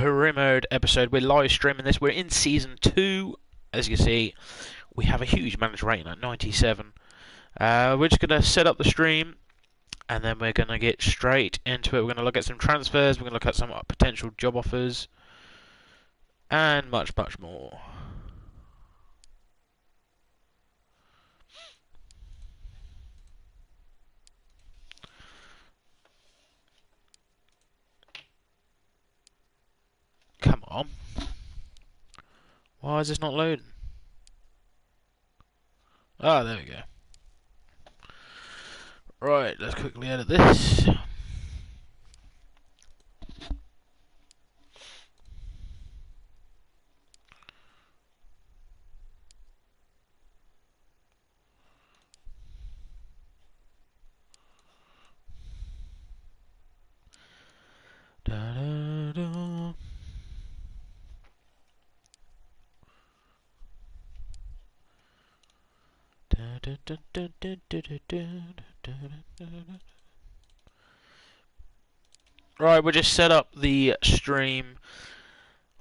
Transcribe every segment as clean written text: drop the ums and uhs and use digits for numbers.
premiered episode. We're live streaming this. We're in season 2. As you can see, we have a huge manager rating at 97. We're just going to set up the stream, and then we're going to get straight into it. We're going to look at some transfers. We're going to look at some potential job offers, and much, much more. Come on. Why is this not loading? Ah, there we go. Right, let's quickly edit this. Right, we'll just set up the stream.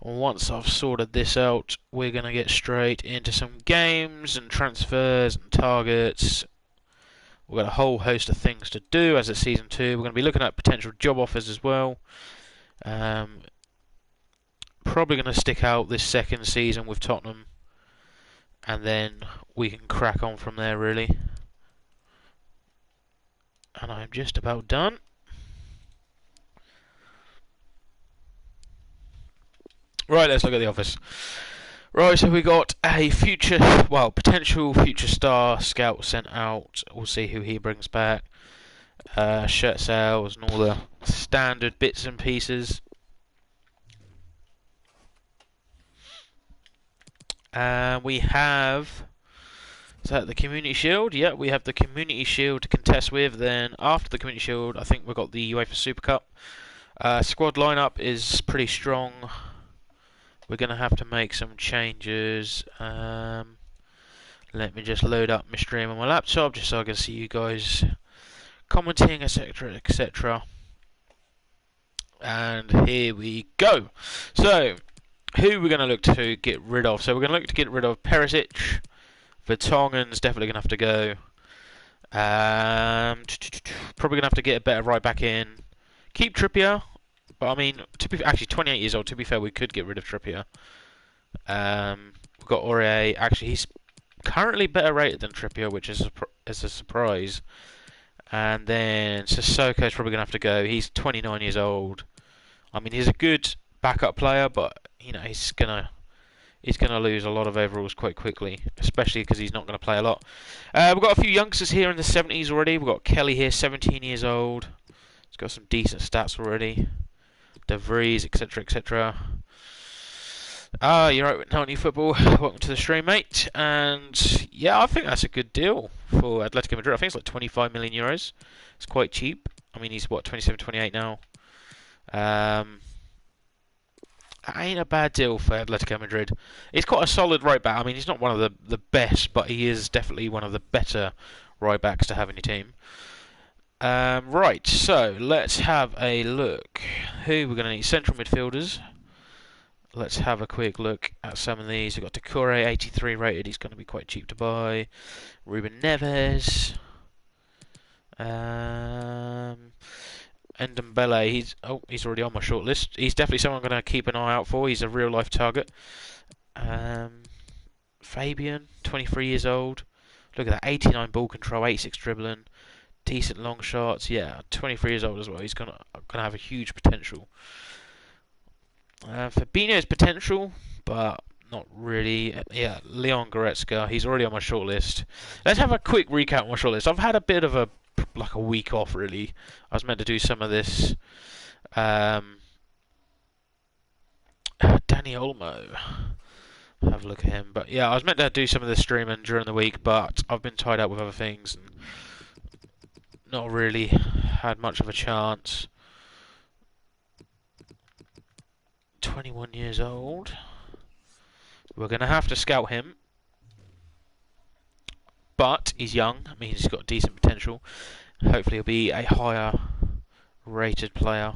Once I've sorted this out, we're going to get straight into some games and transfers and targets. We've got a whole host of things to do as it's season 2. We're going to be looking at potential job offers as well. Probably going to stick out this second season with Tottenham, and then we can crack on from there, really. And I'm just about done. Right, let's look at the office. Right, so we got a potential future star scout sent out. We'll see who he brings back. Shirt sales and all the standard bits and pieces. We have... Is that the Community Shield? Yeah, we have the Community Shield to contest with. Then after the Community Shield, I think we've got the UEFA Super Cup. Squad lineup is pretty strong. We're going to have to make some changes. Let me just load up my stream on my laptop just so I can see you guys commenting, etc, etc. And here we go. So, who we're going to look to get rid of? So we're going to look to get rid of Perisic. Vertonghen's definitely going to have to go. Probably going to have to get a better right back in. Keep Trippier. But I mean, actually 28 years old, to be fair, we could get rid of Trippier. We've got Aurier. Actually, he's currently better rated than Trippier, which is a surprise. And then Sissoko's probably going to have to go. He's 29 years old. I mean, he's a good backup player, but you know, he's gonna lose a lot of overalls quite quickly, especially because he's not going to play a lot. We've got a few youngsters here in the 70s already. We've got Kelly here, 17 years old. He's got some decent stats already. De Vries, etc, etc. You're right with 90 Football. Welcome to the stream, mate. And yeah, I think that's a good deal for Atletico Madrid. I think it's like 25 million euros. It's quite cheap. I mean, he's what, 27, 28 now. Ain't a bad deal for Atletico Madrid. He's quite a solid right back. I mean, he's not one of the best, but he is definitely one of the better right backs to have in your team. Right, so let's have a look. Who we're going to need? Central midfielders. Let's have a quick look at some of these. We've got Decore, 83 rated. He's going to be quite cheap to buy. Ruben Neves. Ndombele, he's already on my short list. He's definitely someone I'm going to keep an eye out for. He's a real life target. Fabian, 23 years old. Look at that, 89 ball control, 86 dribbling, decent long shots. Yeah, 23 years old as well. He's gonna have a huge potential. Fabinho's potential, but not really. Yeah, Leon Goretzka, he's already on my short list. Let's have a quick recap on my short list. I've had a bit of a week off, really. I was meant to do some of this. Danny Olmo. Have a look at him. But yeah, I was meant to do some of this streaming during the week, but I've been tied up with other things and not really had much of a chance. 21 years old. We're going to have to scout him. But he's young. I mean, he's got decent potential. Hopefully he'll be a higher rated player.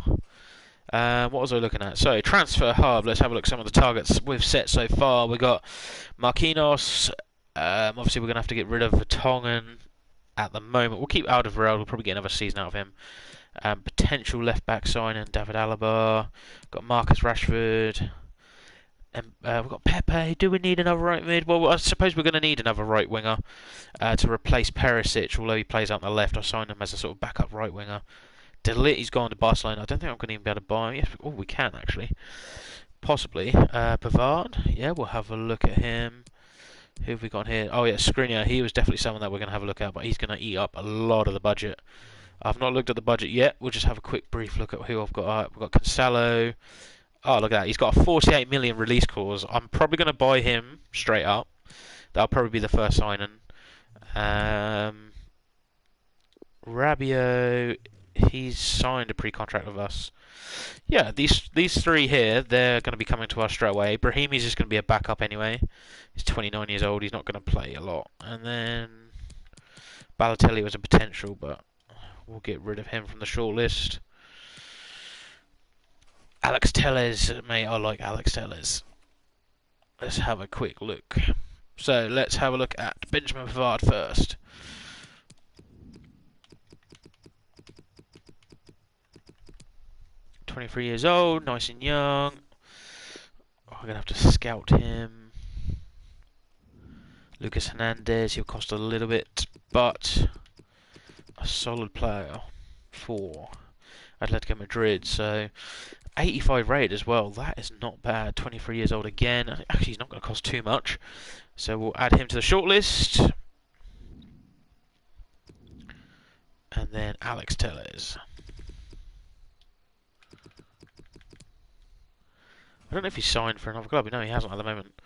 What was I looking at? So, transfer hub. Let's have a look at some of the targets we've set so far. We got Marquinhos. Obviously, we're going to have to get rid of Vertonghen at the moment. We'll keep Alderweireld. We'll probably get another season out of him. Potential left back signing, David Alaba. Got Marcus Rashford. And we've got Pepe. Do we need another right mid? Well, I suppose we're going to need another right winger to replace Perisic, although he plays out on the left. I signed him as a sort of backup right winger. De Ligt, he's gone to Barcelona. I don't think I'm going to even be able to buy him. Yes, oh, we can actually. Possibly. Pavard. Yeah, we'll have a look at him. Who have we got here? Oh, yeah, Skriniar. He was definitely someone that we're going to have a look at, but he's going to eat up a lot of the budget. I've not looked at the budget yet. We'll just have a quick brief look at who I've got. We've got Cancelo. Oh, look at that. He's got a 48 million release clause. I'm probably going to buy him straight up. That'll probably be the first signing. Rabiot, he's signed a pre-contract with us. Yeah, these three here, they're going to be coming to us straight away. Brahimi's just going to be a backup anyway. He's 29 years old. He's not going to play a lot. And then Balotelli was a potential, but we'll get rid of him from the shortlist. Alex Telles, mate, I like Alex Telles. Let's have a quick look. So let's have a look at Benjamin Pavard first. .23 years old, nice and young. Oh, I'm gonna have to scout him. Lucas Hernandez, he'll cost a little bit, but a solid player for Atletico Madrid. So 85 rated as well. That is not bad. 23 years old again. Actually, he's not going to cost too much. So we'll add him to the shortlist. And then Alex Telles. I don't know if he's signed for another club. No, he hasn't at the moment.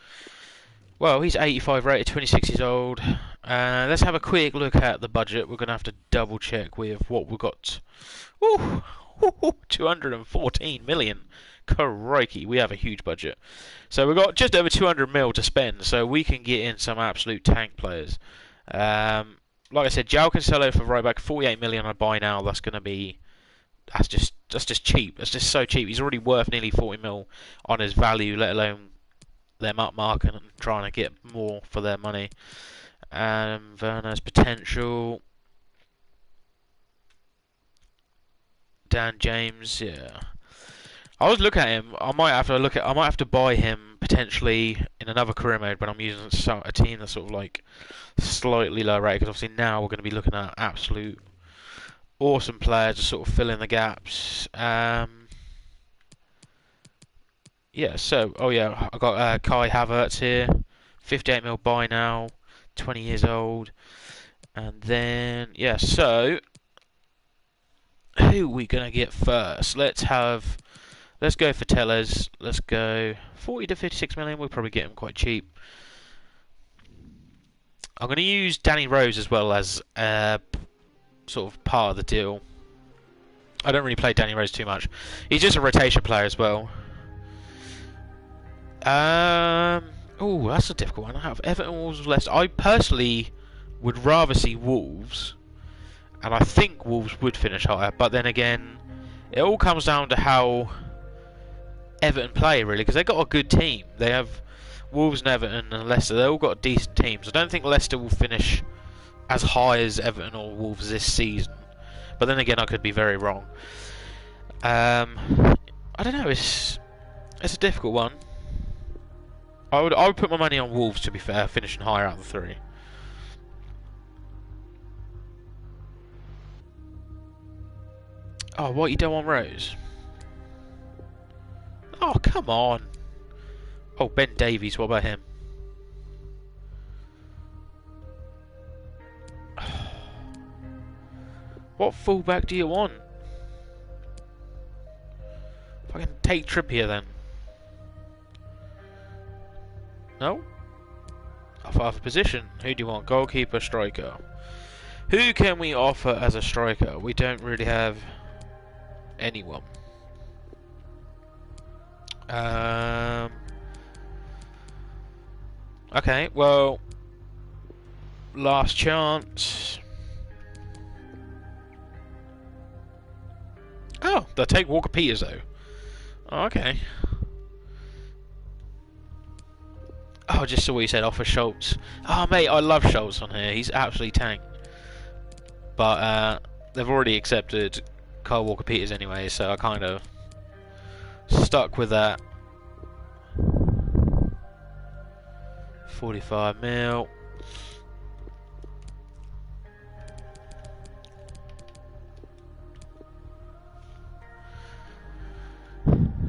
Well, he's 85 rated, 26 years old. Let's have a quick look at the budget. We're going to have to double check with what we've got. Ooh. 214 million. Crikey, we have a huge budget. So we've got just over 200 mil to spend, so we can get in some absolute tank players. Like I said, João Cancelo for right back, 48 million I buy now. That's just cheap. That's just so cheap. He's already worth nearly 40 mil on his value, let alone them upmarking and trying to get more for their money. Werner's potential. Dan James, yeah. I was looking at him. I might have to buy him potentially in another career mode when I'm using a team that's sort of like slightly low rated. Because obviously now we're going to be looking at absolute awesome players to sort of fill in the gaps. Yeah. So I got Kai Havertz here, 58 mil buy now, 20 years old, and then yeah. So who are we gonna get first? Let's go for Telles. Let's go 40 to 56 million. We'll probably get him quite cheap. I'm gonna use Danny Rose as well as sort of part of the deal. I don't really play Danny Rose too much. He's just a rotation player as well. Oh, that's a difficult one. I have Everton, Wolves, Leicester. I personally would rather see Wolves. And I think Wolves would finish higher, but then again, it all comes down to how Everton play, really, because they've got a good team. They have Wolves and Everton and Leicester. They've all got decent teams. I don't think Leicester will finish as high as Everton or Wolves this season, but then again, I could be very wrong. I don't know. It's a difficult one. I would put my money on Wolves, to be fair, finishing higher out of the three. Oh, what, you don't want Rose? Oh, come on. Oh, Ben Davies, what about him? What fullback do you want? If I can take Trippier then. No? Off a position. Who do you want? Goalkeeper, striker. Who can we offer as a striker? We don't really have anyone. Okay, well, last chance. Oh, they'll take Walker Peters though. Okay. Oh, I just saw what you said, offer Schultz. Oh, mate, I love Schultz on here. He's absolutely tank. But they've already accepted Kyle Walker-Peters anyway, so I kind of stuck with that. 45 mil.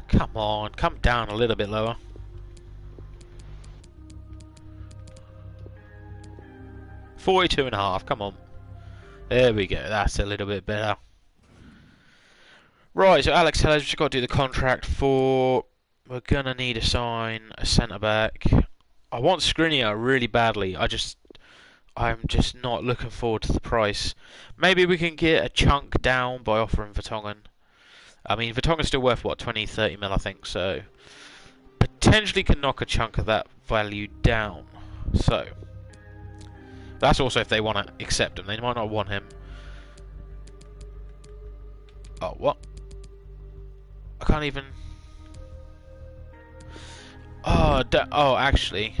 Come on, come down a little bit lower. $42.5, come on. There we go, that's a little bit better. Right, so Alex Tellez, we've just got to do the contract for... We're going to need to sign a centre-back. I want Skriniar really badly. I'm just not looking forward to the price. Maybe we can get a chunk down by offering Vertonghen. I mean, Vertonghen's still worth, what, 20, 30 mil, I think, so... Potentially can knock a chunk of that value down. So... That's also if they want to accept him. They might not want him. Oh, what? I can't even... Oh, actually...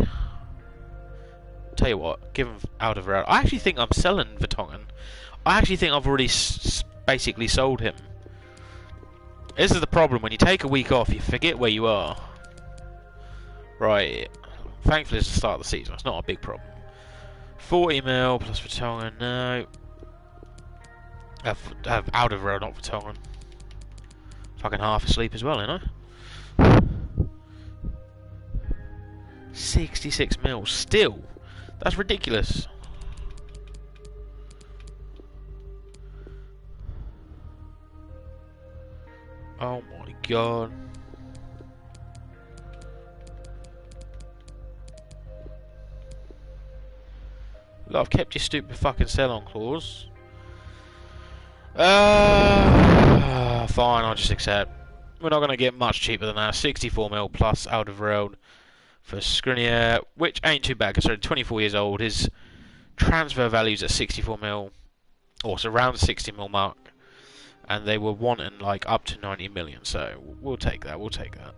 Tell you what, give him out of route. I actually think I'm selling Vertonghen. I actually think I've already basically sold him. This is the problem, when you take a week off, you forget where you are. Right. Thankfully it's the start of the season, it's not a big problem. 40 mil plus Vertonghen, no. Out of route, not Vertonghen. Fucking half asleep as well, you know? 66 mil, still. That's ridiculous. Oh my god. Look, I've kept your stupid fucking sell-on clause. Fine, I'll just accept. We're not going to get much cheaper than that. 64 mil plus out of road for Skriniar, which ain't too bad considering 24 years old. His transfer value's at 64 mil, or so around the 60 mil mark, and they were wanting like up to 90 million. So we'll take that. We'll take that.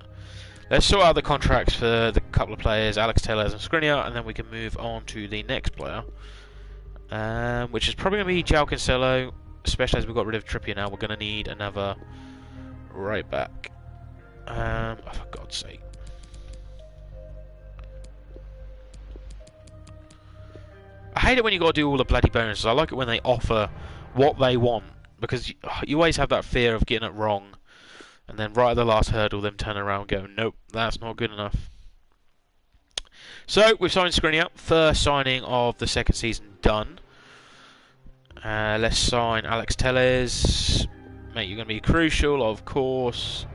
Let's sort out the contracts for the couple of players, Alex Tellez and Skriniar, and then we can move on to the next player, which is probably going to be João Cancelo. Especially as we've got rid of Trippier now, we're going to need another right back. Oh, for God's sake. I hate it when you got to do all the bloody bonuses. I like it when they offer what they want, because you always have that fear of getting it wrong, and then right at the last hurdle, them turn around and go, nope, that's not good enough. So we've signed Skriniar, first signing of the second season done. Let's sign Alex Tellez. Mate, you're going to be crucial, of course.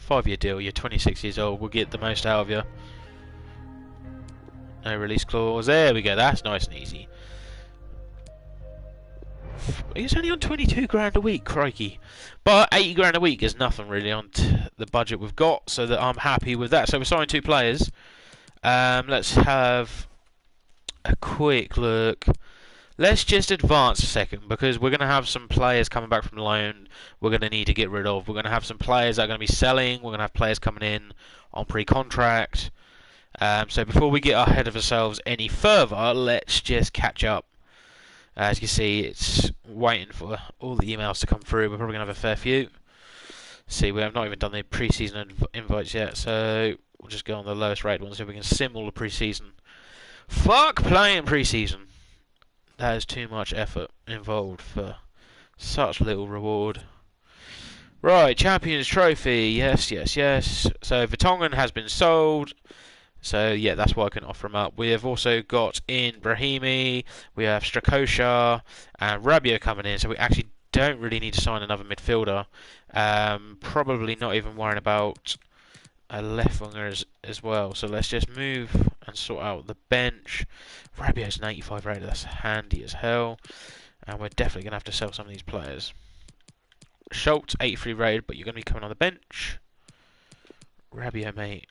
5-year deal, you're 26 years old, we'll get the most out of you. No release clause, there we go, that's nice and easy. He's only on 22 grand a week, crikey. But 80 grand a week is nothing really on the budget we've got, so that I'm happy with that. So we're signing 2 players. Let's have a quick look. Let's just advance a second, because we're going to have some players coming back from loan we're going to need to get rid of. We're going to have some players that are going to be selling. We're going to have players coming in on pre-contract. So before we get ahead of ourselves any further, let's just catch up. As you can see, it's waiting for all the emails to come through. We're probably going to have a fair few. See, we have not even done the pre-season invites yet, so we'll just go on the lowest rated ones so we can sim all the pre-season. Fuck playing pre-season. That is too much effort involved for such little reward. Right, Champions Trophy. Yes, yes, yes. So Vertonghen has been sold. So yeah, that's why I can offer him up. We have also got in Brahimi. We have Strakosha and Rabiot coming in. So we actually don't really need to sign another midfielder. Probably not even worrying about a left winger as well. So let's just move and sort out the bench. Rabiot's an 85 rated, that's handy as hell. And we're definitely going to have to sell some of these players. Schultz, 83 rated, but you're going to be coming on the bench. Rabiot, mate.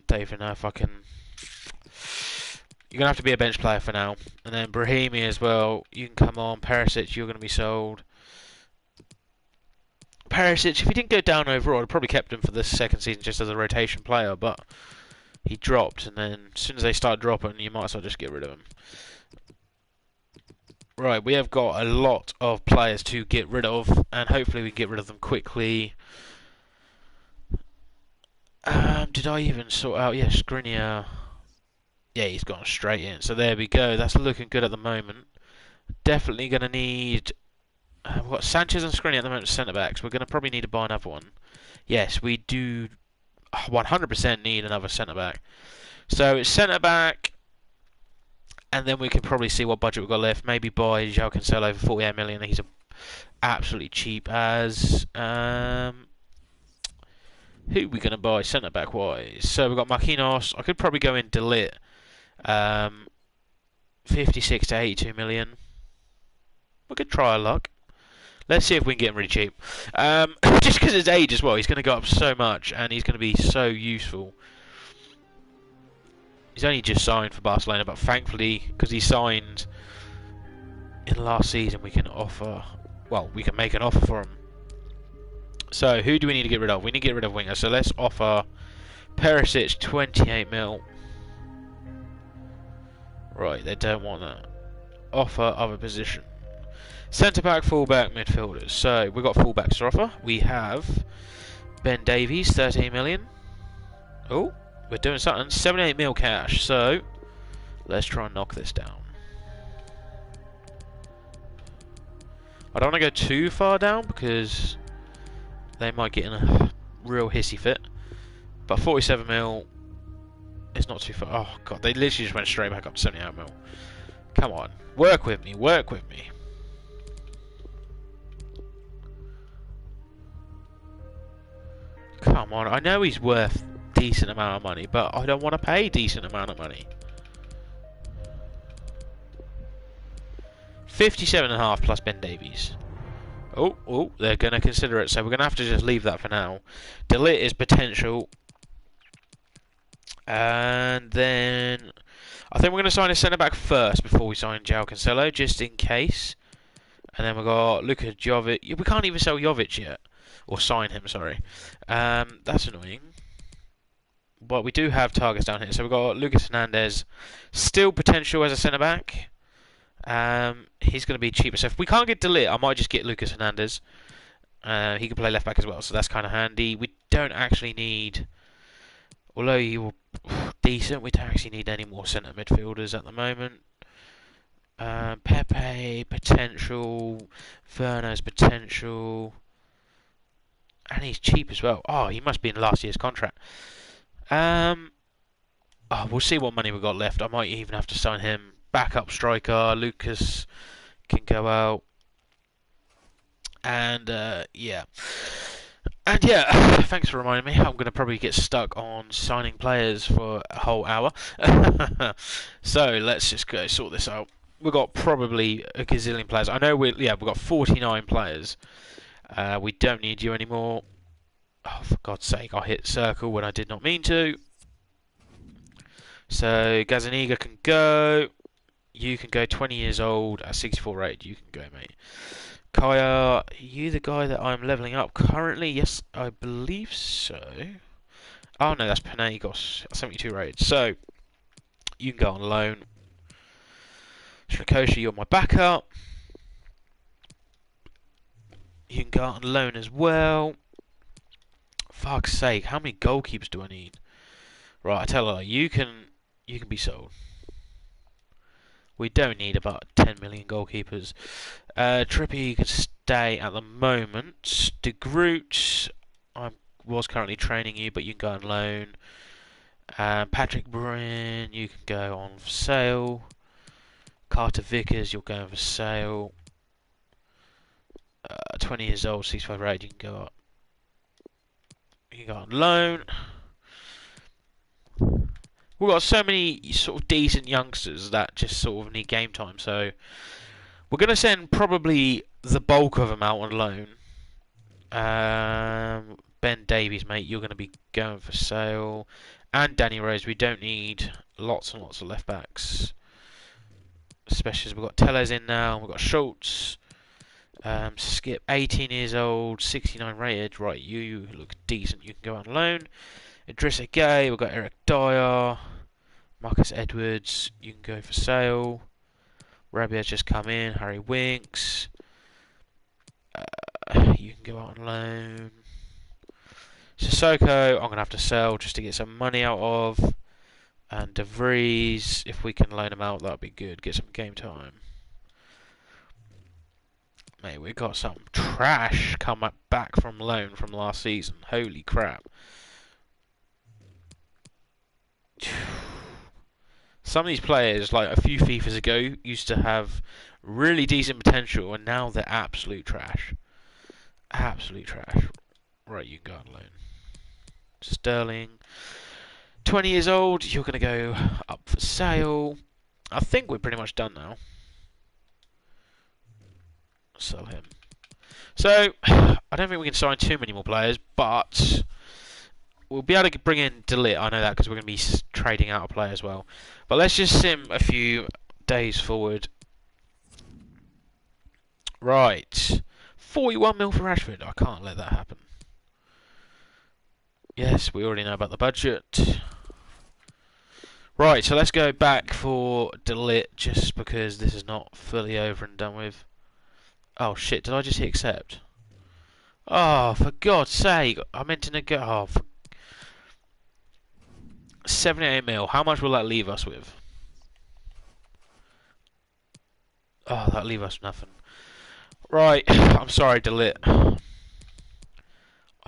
Don't even know if I can... You're going to have to be a bench player for now. And then Brahimi as well. You can come on. Perisic, you're going to be sold. Perisic, if he didn't go down overall, I'd probably kept him for this second season just as a rotation player, but he dropped, and then as soon as they start dropping, you might as well just get rid of him. Right, we have got a lot of players to get rid of, and hopefully we can get rid of them quickly. Did I even sort out? Yeah, Skriniar. Yeah, he's gone straight in. So there we go. That's looking good at the moment. Definitely going to need... we've got Sanchez and Skriniar at the moment, centre-backs. We're going to probably need to buy another one. Yes, we do 100% need another centre-back. So it's centre-back, and then we can probably see what budget we've got left. Maybe buy João Cancelo for 48 million. He's absolutely cheap as... who are we going to buy centre-back wise? So we've got Marquinhos. I could probably go in De Ligt. 56 to 82 million. We could try our luck. Let's see if we can get him really cheap. Just because his age as well, he's going to go up so much, and he's going to be so useful. He's only just signed for Barcelona, but thankfully, because he signed in last season, we can offer... Well, we can make an offer for him. So, who do we need to get rid of? We need to get rid of winger. So let's offer Perisic 28 mil. Right, they don't want that. Offer other position. Centre back, full back, midfielders. So we've got full backs to offer. We have Ben Davies, 13 million. Oh, we're doing something. 78 mil cash. So let's try and knock this down. I don't want to go too far down because they might get in a real hissy fit. But 47 mil is not too far. Oh god, they literally just went straight back up to 78 mil. Come on, work with me, work with me. Come on, I know he's worth a decent amount of money, but I don't want to pay a decent amount of money. 57.5 plus Ben Davies. Oh, they're going to consider it, so we're going to have to just leave that for now. De Ligt is potential. And then I think we're going to sign a centre-back first before we sign João Cancelo, just in case. And then we've got Luka Jovic. We can't even sell Jovic yet. Or sign him, sorry. That's annoying. But we do have targets down here. So we've got Lucas Hernandez. Still potential as a centre-back. He's going to be cheaper. So if we can't get De Ligt, I might just get Lucas Hernandez. He can play left-back as well, so that's kind of handy. We don't actually need... Although you were decent, we don't actually need any more centre midfielders at the moment. Pepe, potential. Werner's potential. And he's cheap as well. Oh, he must be in last year's contract. Oh, we'll see what money we've got left. I might even have to sign him. Backup striker. Lucas can go out. And, yeah. And yeah, thanks for reminding me. I'm going to probably get stuck on signing players for a whole hour. So let's just go sort this out. We've got probably a gazillion players. I know we've got 49 players. We don't need you anymore. Oh, for God's sake, I hit circle when I did not mean to. So Gazaniga can go. You can go 20 years old at 64 rate. You can go, mate. Kaya, are you the guy that I'm levelling up currently? Yes, I believe so. Oh no, that's Panagos, 72 rated. So, you can go on loan. Shrikoshi, you're my backup. You can go on loan as well. Fuck's sake, how many goalkeepers do I need? Right, I tell you, you can be sold. We don't need about 10 million goalkeepers. Trippier can stay at the moment. De Groot, I was currently training you, but you can go on loan. Patrick Bruin, you can go on for sale. Carter Vickers, you're going for sale. 20 years old, 65 rated, you can go up. You can go on loan. We've got so many sort of decent youngsters that just sort of need game time, so we're going to send probably the bulk of them out on loan. Ben Davies, mate, you're going to be going for sale. And Danny Rose, we don't need Lots and lots of left backs. Especially as we've got Tellez in now, we've got Schultz. Skip, 18 years old, 69 rated. Right, you look decent. You can go on loan. Idrissa Gueye, we've got Eric Dyer. Marcus Edwards, you can go for sale. Rabia's just come in. Harry Winks. You can go out on loan. Sissoko, I'm going to have to sell just to get some money out of. And De Vries, if we can loan him out, that'd be good. Get some game time. Mate, we got some trash coming back from loan from last season. Holy crap. Some of these players, like a few FIFAs ago, used to have really decent potential, and now they're absolute trash. Absolute trash. Right, you can go on loan. Sterling, 20 years old, you're going to go up for sale. I think we're pretty much done now. Sell him. So, I don't think we can sign too many more players, but we'll be able to bring in De Ligt. I know that because we're going to be trading out a player as well. But let's just sim a few days forward. Right. 41 mil for Rashford. I can't let that happen. Yes, we already know about the budget. Right, so let's go back for De Ligt just because this is not fully over and done with. Oh shit, did I just hit accept? Oh, for God's sake, I meant to go. Oh, 78 mil. How much will that leave us with? Oh, that'll leave us nothing. Right, I'm sorry, De Ligt. I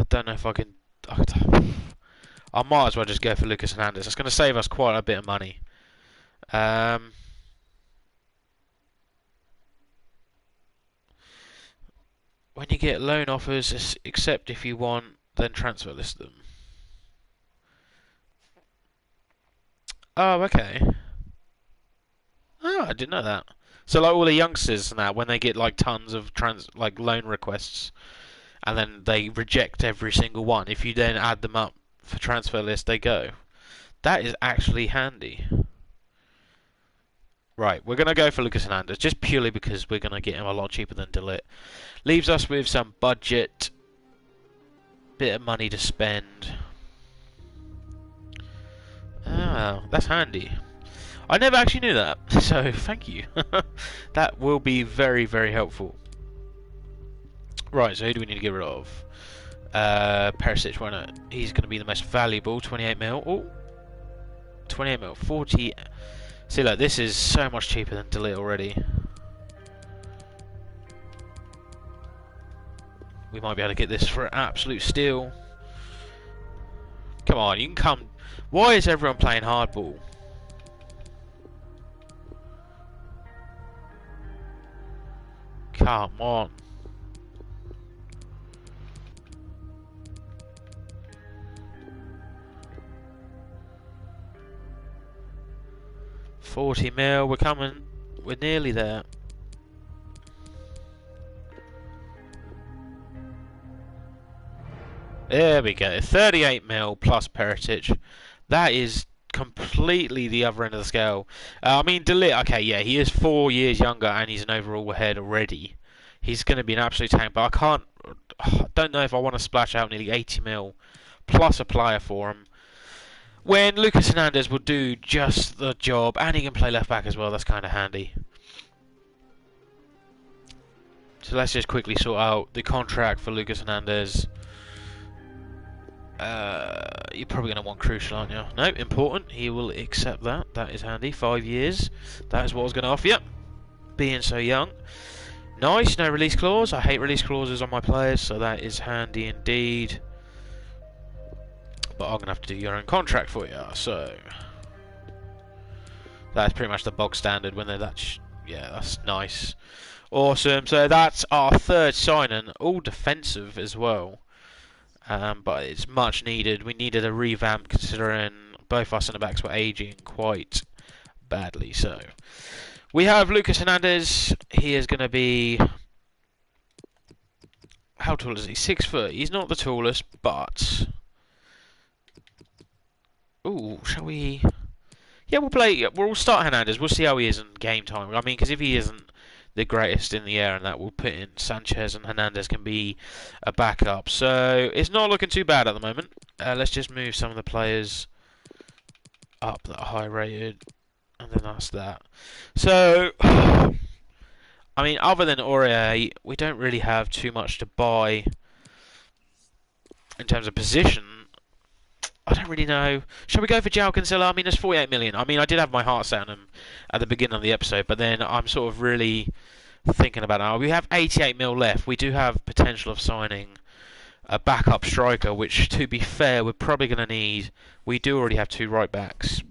don't know if I can. I might as well just go for Lucas Hernandez. It's going to save us quite a bit of money. When you get loan offers, accept if you want, then transfer list them. Oh, okay. Oh, I didn't know that. So, like all the youngsters and that, when they get like tons of loan requests, and then they reject every single one, if you then add them up for transfer list, they go. That is actually handy. Right, we're going to go for Lucas Hernandez, just purely because we're going to get him a lot cheaper than De Ligt. Leaves us with some budget, bit of money to spend. Oh, that's handy. I never actually knew that, so thank you. That will be very, very helpful. Right, so who do we need to get rid of? Perisic, why not? He's going to be the most valuable, 28 mil. Oh, 28 mil, 40. See, look, this is so much cheaper than De Ligt already. We might be able to get this for an absolute steal. Come on, you can come. Why is everyone playing hardball? Come on. $40 mil, we're coming. We're nearly there. There we go. 38 mil plus Perisic. That is completely the other end of the scale. I mean, De Ligt, okay, yeah, he is 4 years younger and he's an overall head already. He's going to be an absolute tank, but I don't know if I want to splash out nearly 80 mil plus a player for him. When Lucas Hernandez will do just the job and he can play left back as well, that's kind of handy. So let's just quickly sort out the contract for Lucas Hernandez. You're probably going to want crucial, aren't you? No, important. He will accept that. That is handy. 5 years. That is what I was going to offer you. Being so young. Nice. No release clause. I hate release clauses on my players, so that is handy indeed. But I'm going to have to do your own contract for you. So that's pretty much the bog standard when they're that. Yeah, that's nice. Awesome. So that's our third signing. All defensive as well. But it's much needed. We needed a revamp considering both our centre backs were aging quite badly. So we have Lucas Hernandez. He is going to be, how tall is he? 6 foot. He's not the tallest, but ooh, shall we Yeah, we'll play. We'll start Hernandez. We'll see how he is in game time. I mean, because if he isn't the greatest in the air and that, we'll put in Sanchez and Hernandez can be a backup. So it's not looking too bad at the moment. Let's just move some of the players up that are high rated, and then that's that. So, I mean, other than Aurier, we don't really have too much to buy in terms of position. I don't really know. Shall we go for João Cancelo? I mean, there's 48 million. I mean, I did have my heart set on him at the beginning of the episode, but then I'm sort of really thinking about it now. We have 88 mil left. We do have potential of signing a backup striker, which, to be fair, we're probably going to need. We do already have two right backs.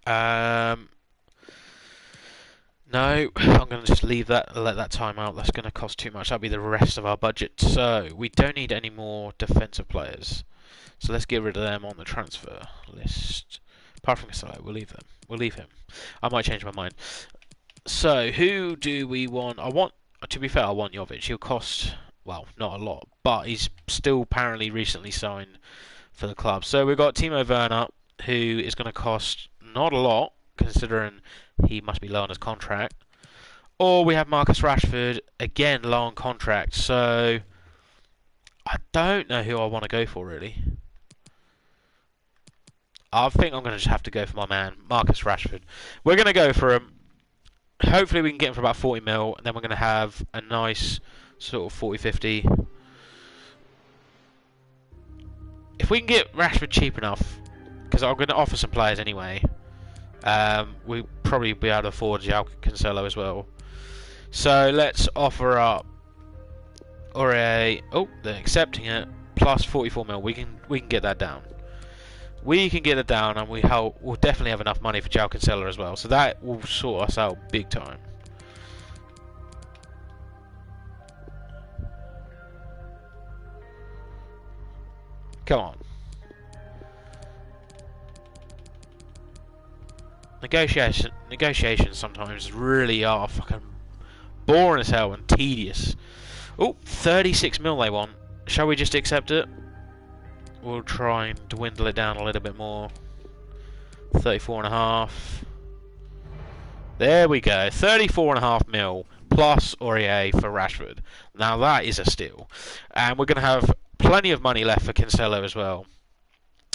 No, I'm going to just leave that, let that time out. That's going to cost too much. That'll be the rest of our budget. So, we don't need any more defensive players. So let's get rid of them on the transfer list. Apart from Cancelo, we'll leave them. We'll leave him. I might change my mind. So, who do we want? To be fair, I want Jovic. He'll cost, well, not a lot, but he's still apparently recently signed for the club. So we've got Timo Werner, who is going to cost not a lot, considering he must be low on his contract. Or we have Marcus Rashford, again low on contract. So I don't know who I want to go for, really. I think I'm going to just have to go for my man, Marcus Rashford. We're going to go for him. Hopefully we can get him for about 40 mil, and then we're going to have a nice sort of 40-50. If we can get Rashford cheap enough, because I'm going to offer some players anyway, we'll probably be able to afford João Cancelo as well. So let's offer up Aurier. Oh, they're accepting it. Plus 44 mil. We can get that down. We can get it down, and we'll definitely have enough money for João Cancelo as well. So that will sort us out big time. Come on. Negotiations sometimes really are fucking boring as hell and tedious. Oh, 36 mil they want. Shall we just accept it? We'll try and dwindle it down a little bit more. 34.5. There we go. 34.5 mil plus Aurier for Rashford. Now that is a steal. And we're going to have plenty of money left for Cancelo as well,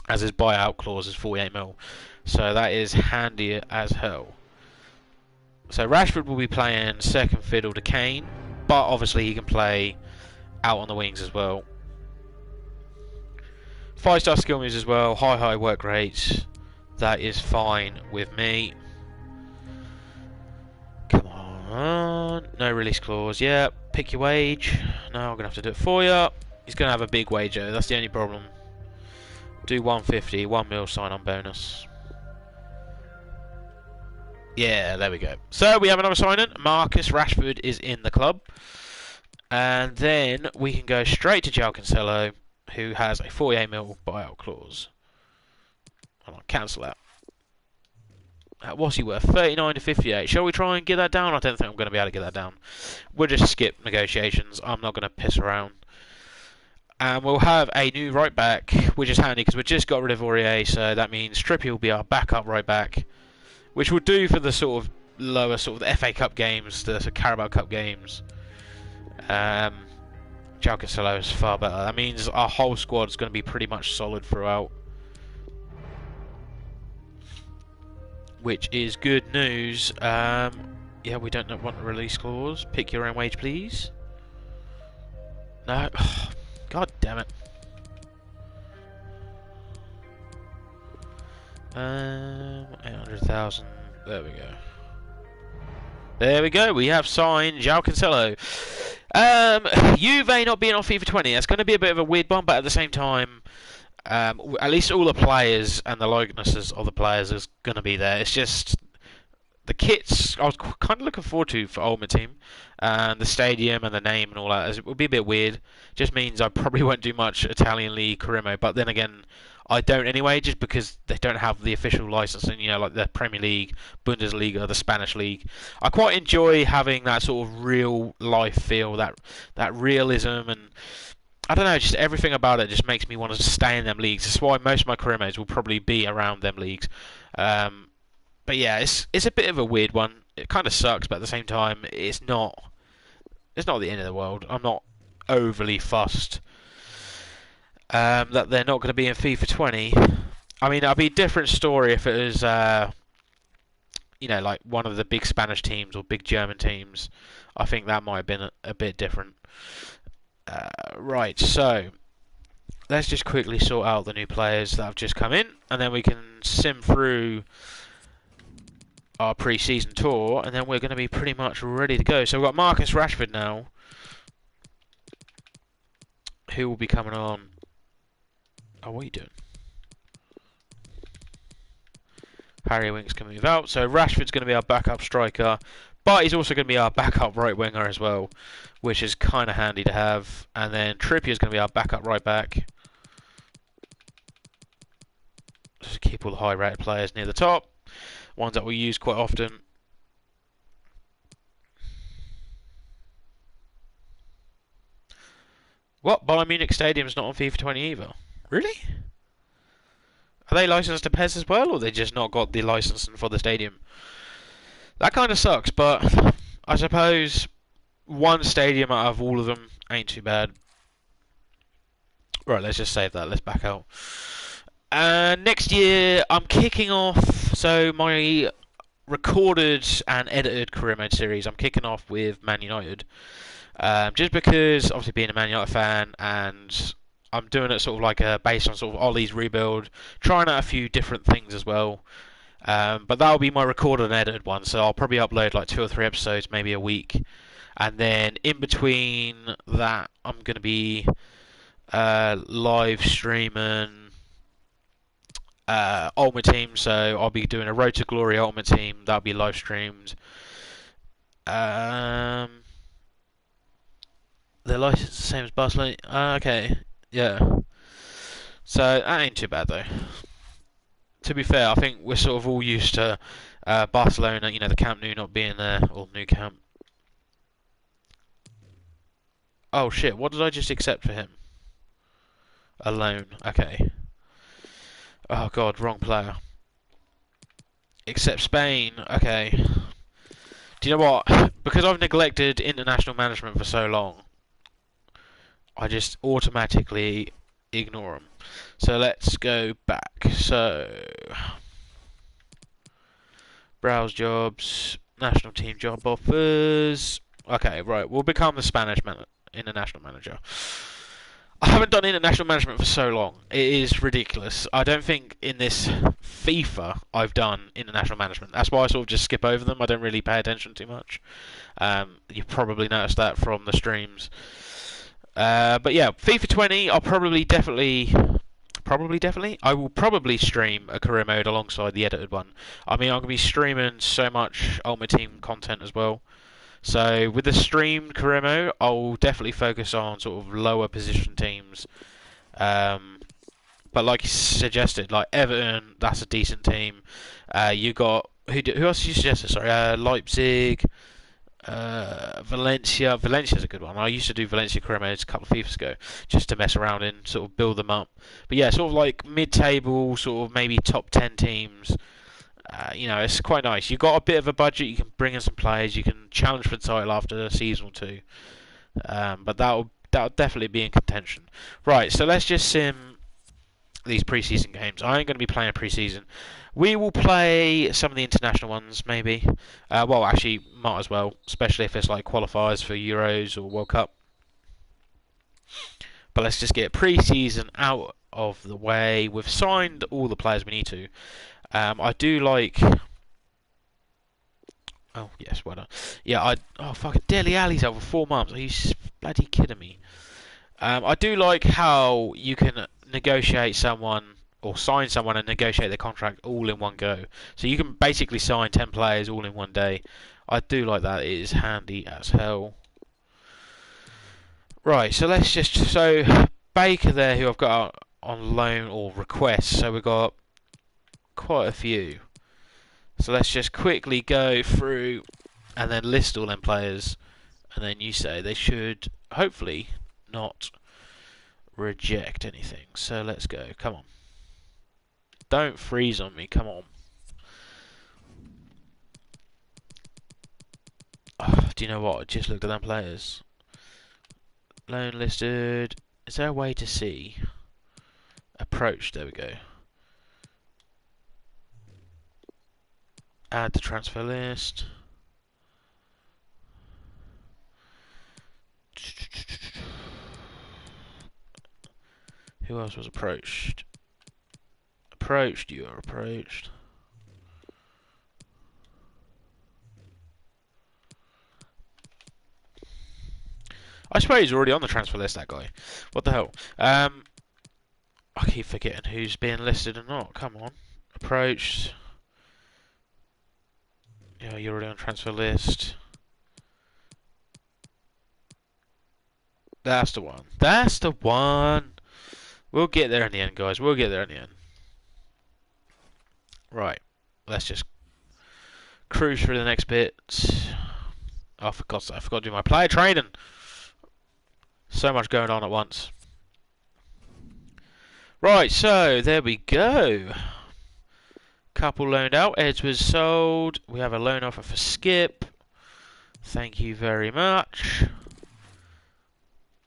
as his buyout clause is 48 mil. So that is handy as hell. So Rashford will be playing second fiddle to Kane, but obviously he can play out on the wings as well. 5-star skill moves as well, high work rates. That is fine with me. Come on, no release clause. Yeah, pick your wage. No, I'm gonna have to do it for you. He's gonna have a big wage though. That's the only problem. Do 150, 1 mil sign-on bonus. Yeah, there we go. So we have another signing. Marcus Rashford is in the club. And then we can go straight to João Cancelo, who has a 48 mil buyout clause. Hold on, cancel that. What's he worth? 39 to 58. Shall we try and get that down? I don't think I'm going to be able to get that down. We'll just skip negotiations. I'm not going to piss around. And we'll have a new right back, which is handy because we just got rid of Aurier, so that means Trippier will be our backup right back, which will do for the sort of lower sort of the FA Cup games, the Carabao Cup games. João Cancelo is far better. That means our whole squad is going to be pretty much solid throughout, which is good news. Yeah, we don't want a release clause. Pick your own wage, please. No. God damn it. 800,000. There we go. There we go. We have signed João Cancelo. Juve not being on FIFA 20. That's going to be a bit of a weird one, but at the same time, at least all the players and the likenesses of the players is going to be there. It's just the kits I was kind of looking forward to for Ultimate Team, and the stadium and the name and all that. It would be a bit weird. Just means I probably won't do much Italian League Carimo, but then again, I don't anyway, just because they don't have the official licensing, you know, like the Premier League, Bundesliga, the Spanish League. I quite enjoy having that sort of real life feel, that realism, and I don't know, just everything about it just makes me want to stay in them leagues. That's why most of my Carimos will probably be around them leagues. Um, but yeah, it's a bit of a weird one. It kind of sucks, but at the same time, it's not the end of the world. I'm not overly fussed that they're not going to be in FIFA 20. I mean, it'd be a different story if it was, like one of the big Spanish teams or big German teams. I think that might have been a bit different. Right, so let's just quickly sort out the new players that have just come in, and then we can sim through our pre-season tour, and then we're going to be pretty much ready to go. So we've got Marcus Rashford now, who will be coming on. Oh, what are you doing? Harry Winks can move out. So Rashford's going to be our backup striker, but he's also going to be our backup right winger as well, which is kind of handy to have. And then Trippier's going to be our backup right back. Just keep all the high-rated players near the top, ones that we use quite often. What? Bayern Munich Stadium's not on FIFA 20 either? Really? Are they licensed to PES as well, or they just not got the licensing for the stadium? That kind of sucks, but I suppose one stadium out of all of them ain't too bad. Right, let's just save that. Let's back out. Next year, I'm kicking off. So my recorded and edited career mode series, I'm kicking off with Man United. Just because, obviously, being a Man United fan, and I'm doing it sort of like based on sort of Ollie's rebuild, trying out a few different things as well. But that'll be my recorded and edited one, so I'll probably upload like 2 or 3 episodes, maybe a week. And then in between that, I'm going to be live streaming Ultimate Team, so I'll be doing a Road to Glory Ultimate Team, that'll be live streamed. They're licensed the same as Barcelona. Okay, yeah. So that ain't too bad though. To be fair, I think we're sort of all used to Barcelona, the Camp Nou not being there, or Nou Camp. Oh shit, what did I just accept for him? A loan, okay. Oh god, wrong player. Accept Spain, okay. Do you know what? Because I've neglected international management for so long, I just automatically ignore them. So let's go back. So, browse jobs, national team job offers. Okay, right, we'll become the Spanish international manager. I haven't done international management for so long. It is ridiculous. I don't think in this FIFA I've done international management. That's why I sort of just skip over them. I don't really pay attention too much. You've probably noticed that from the streams. But yeah, FIFA 20, I'll I will probably stream a career mode alongside the edited one. I mean, I'm going to be streaming so much Ultimate Team content as well. So with the streamed career mode, I'll definitely focus on sort of lower position teams. But like you suggested, like Everton, that's a decent team. You got who else did you suggest? Sorry, Leipzig, Valencia. Valencia's a good one. I used to do Valencia career modes a couple of FIFAs ago, just to mess around and sort of build them up. But yeah, sort of like mid-table, sort of maybe top 10 teams. It's quite nice. You've got a bit of a budget. You can bring in some players. You can challenge for the title after a season or two. But that'll definitely be in contention. Right. So let's just sim these pre-season games. I ain't going to be playing pre-season. We will play some of the international ones, maybe. Well, actually, might as well, especially if it's like qualifiers for Euros or World Cup. But let's just get pre-season out of the way. We've signed all the players we need to. I do like. Oh yes, well done. Yeah, fucking Dele Alli's over 4 months. Are you bloody kidding me? I do like how you can negotiate someone or sign someone and negotiate their contract all in one go. So you can basically sign 10 players all in one day. I do like that. It is handy as hell. Right, so Baker there, who I've got on loan or request. So we've got quite a few. So let's just quickly go through and then list all them players, and then you say they should hopefully not reject anything. So let's go. Come on. Don't freeze on me. Come on. Do you know what? I just looked at them players. Loan listed. Is there a way to see? Approach. There we go. Add to transfer list. Who else was approached? Approached. You are approached. I suppose he's already on the transfer list, that guy. What the hell? I keep forgetting who's being listed or not. Come on. Approached. Yeah, you're already on transfer list. That's the one. That's the one. We'll get there in the end, guys. We'll get there in the end. Right. Let's just cruise through the next bit. Oh, for God's sake, I forgot to do my player training. So much going on at once. Right, so there we go. Couple loaned out. Eds was sold. We have a loan offer for Skip. Thank you very much.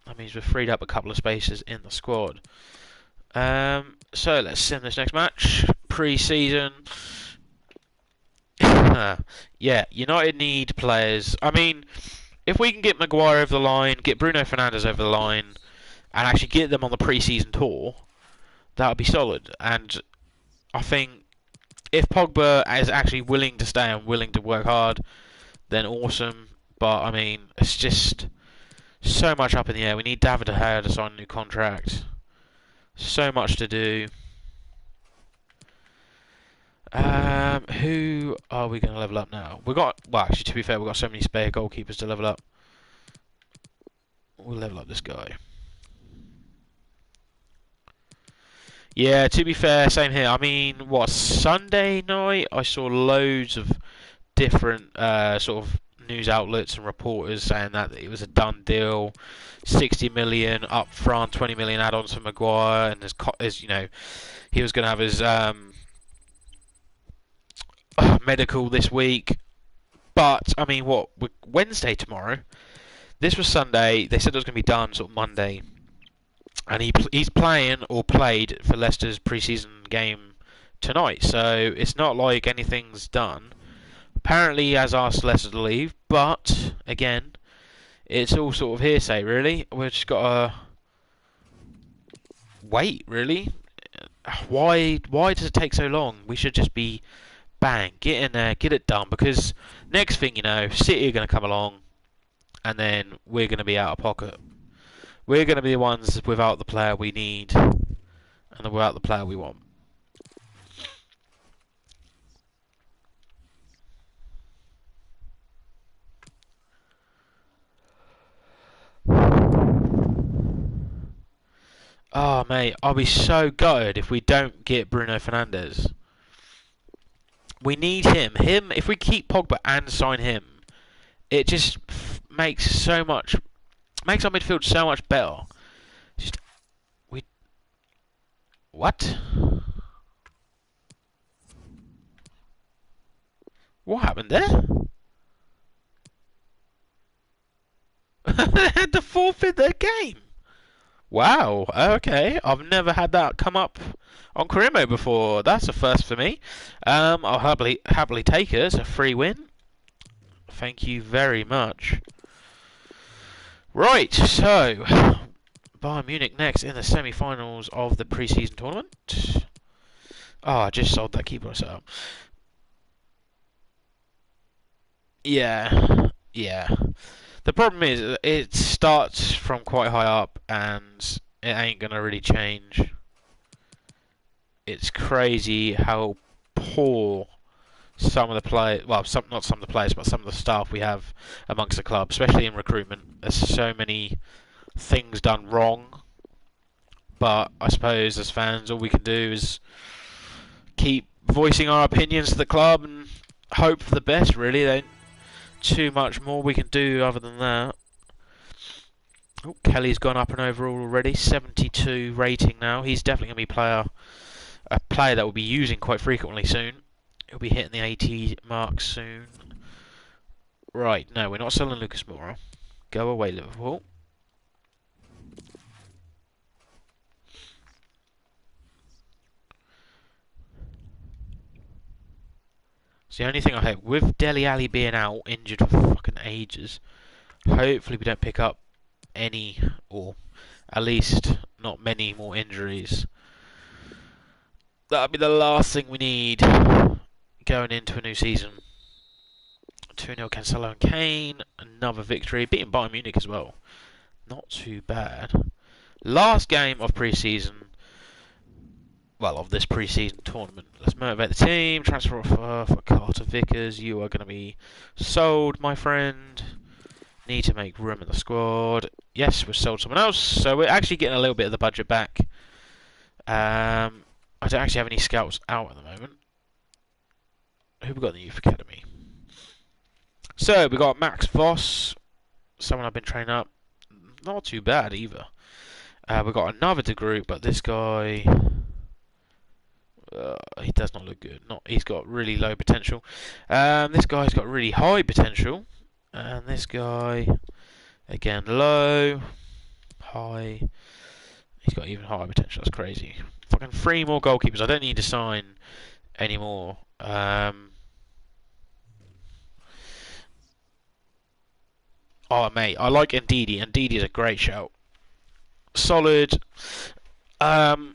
That means we've freed up a couple of spaces in the squad. So let's sim this next match. Pre-season. Yeah, United need players. I mean, if we can get Maguire over the line, get Bruno Fernandes over the line, and actually get them on the pre-season tour, that would be solid. And I think if Pogba is actually willing to stay and willing to work hard, then awesome. But I mean, it's just so much up in the air. We need David De Gea to sign a new contract. So much to do. Who are we going to level up now? Well, actually, to be fair, we've got so many spare goalkeepers to level up. We'll level up this guy. Yeah, to be fair, same here. I mean, Sunday night, I saw loads of different sort of news outlets and reporters saying that it was a done deal. 60 million up front, 20 million add-ons for Maguire, and as you know, he was going to have his medical this week. But I mean, Wednesday tomorrow? This was Sunday. They said it was going to be done sort of Monday, and he's playing or played for Leicester's pre-season game tonight. So it's not like anything's done. Apparently, he has asked Leicester to leave, but again, it's all sort of hearsay, really. We've just got to wait, really. Why does it take so long? We should just be bang, get in there, get it done. Because next thing you know, City are going to come along, and then we're going to be out of pocket. We're going to be the ones without the player we need, and without the player we want. Oh, mate, I'll be so gutted if we don't get Bruno Fernandes. We need him. If we keep Pogba and sign him, it just makes our midfield so much better. What? What happened there? They had to forfeit their game. Wow, okay. I've never had that come up on Carimo before. That's a first for me. I'll happily take it as a free win. Thank you very much. Right, so Bayern Munich next in the semi-finals of the pre-season tournament. Oh, I just sold that keeper setup. Yeah. The problem is, it starts from quite high up, and it ain't gonna really change. It's crazy how poor some of the players, not some of the players, but some of the staff we have amongst the club, especially in recruitment. There's so many things done wrong. But I suppose as fans, all we can do is keep voicing our opinions to the club and hope for the best. Really, there ain't too much more we can do other than that. Oh, Kelly's gone up and overall already, 72 rating now. He's definitely going to be a player that we'll be using quite frequently soon. He'll be hitting the 80 mark soon. Right, no, we're not selling Lucas Moura. Go away, Liverpool. It's the only thing I hope. With Dele Alli being out, injured for fucking ages, hopefully we don't pick up any, or at least not many more injuries. That'll be the last thing we need going into a new season. 2-0 Cancelo and Kane. Another victory. Beating Bayern Munich as well. Not too bad. Last game of pre-season. Well, of this pre-season tournament. Let's motivate the team. Transfer offer for Carter Vickers. You are going to be sold, my friend. Need to make room in the squad. Yes, we've sold someone else. So we're actually getting a little bit of the budget back. I don't actually have any scouts out at the moment. Who we got in the youth academy? So we got Max Voss, someone I've been training up. Not too bad either. We got another De Group, but this guy, he does not look good. He's got really low potential. This guy's got really high potential, and this guy, again, low, high. He's got even higher potential. That's crazy. Fucking 3 more goalkeepers. I don't need to sign any more. Oh, mate, I like Ndidi. Ndidi's a great shout. Solid. And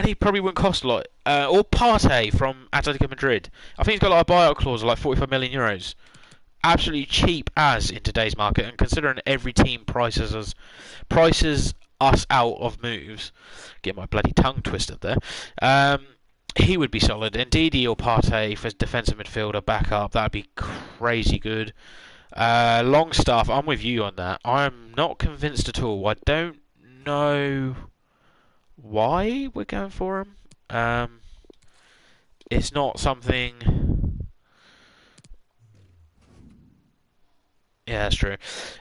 he probably wouldn't cost a lot. Or Partey from Atletico Madrid. I think he's got like a buyout clause of like 45 million euros. Absolutely cheap as in today's market. And considering every team prices us out of moves, get my bloody tongue twisted there. He would be solid. Ndidi or Partey for defensive midfielder backup. That'd be crazy good. Longstaff, I'm with you on that. I'm not convinced at all. I don't know why we're going for him. It's not something. Yeah, that's true.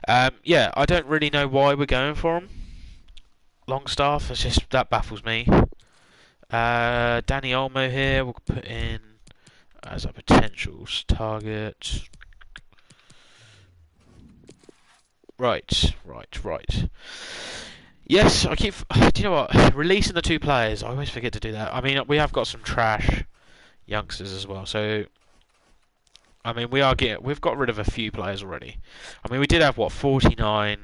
Yeah, I don't really know why we're going for him. Longstaff, it's just that baffles me. Danny Olmo here, we'll put in as a potential target. Right. Yes, I keep. Do you know what? Releasing the 2 players, I always forget to do that. I mean, we have got some trash youngsters as well, so. I mean, we've got rid of a few players already. I mean, we did have, 49,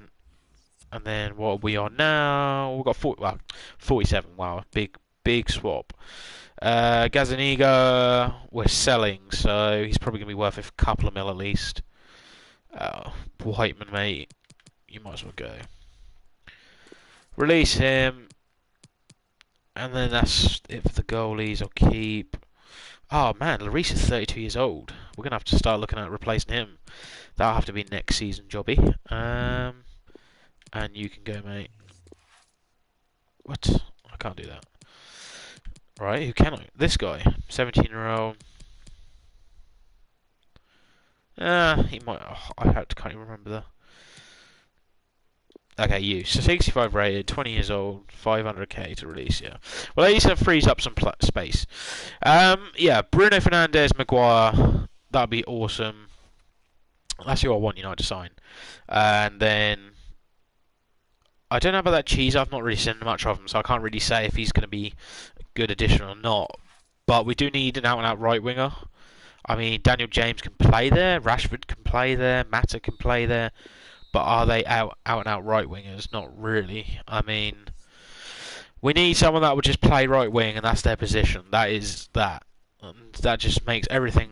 and then what we are now, we've got 47. Wow, big swap. Gazaniga, we're selling, so he's probably going to be worth a couple of mil at least. Whiteman, mate, you might as well go. Release him, and then that's it for the goalies. I'll keep. Oh man, Lloris is 32 years old. We're gonna have to start looking at replacing him. That'll have to be next season, jobby. And you can go, mate. What? I can't do that. Right, who can I? This guy, 17-year-old. He might. Oh, can't even remember that. Okay, you. So 65 rated, 20 years old, 500k to release, yeah. Well, at least that frees up some space. Yeah, Bruno Fernandes, Maguire, that'd be awesome. That's who I want United to sign. And then, I don't know about that Cheese, I've not really seen much of him, so I can't really say if he's going to be a good addition or not. But we do need an out-and-out right winger. I mean, Daniel James can play there, Rashford can play there, Mata can play there. But are they out and out right wingers? Not really. I mean, we need someone that would just play right wing, and that's their position. That is that, and that just makes everything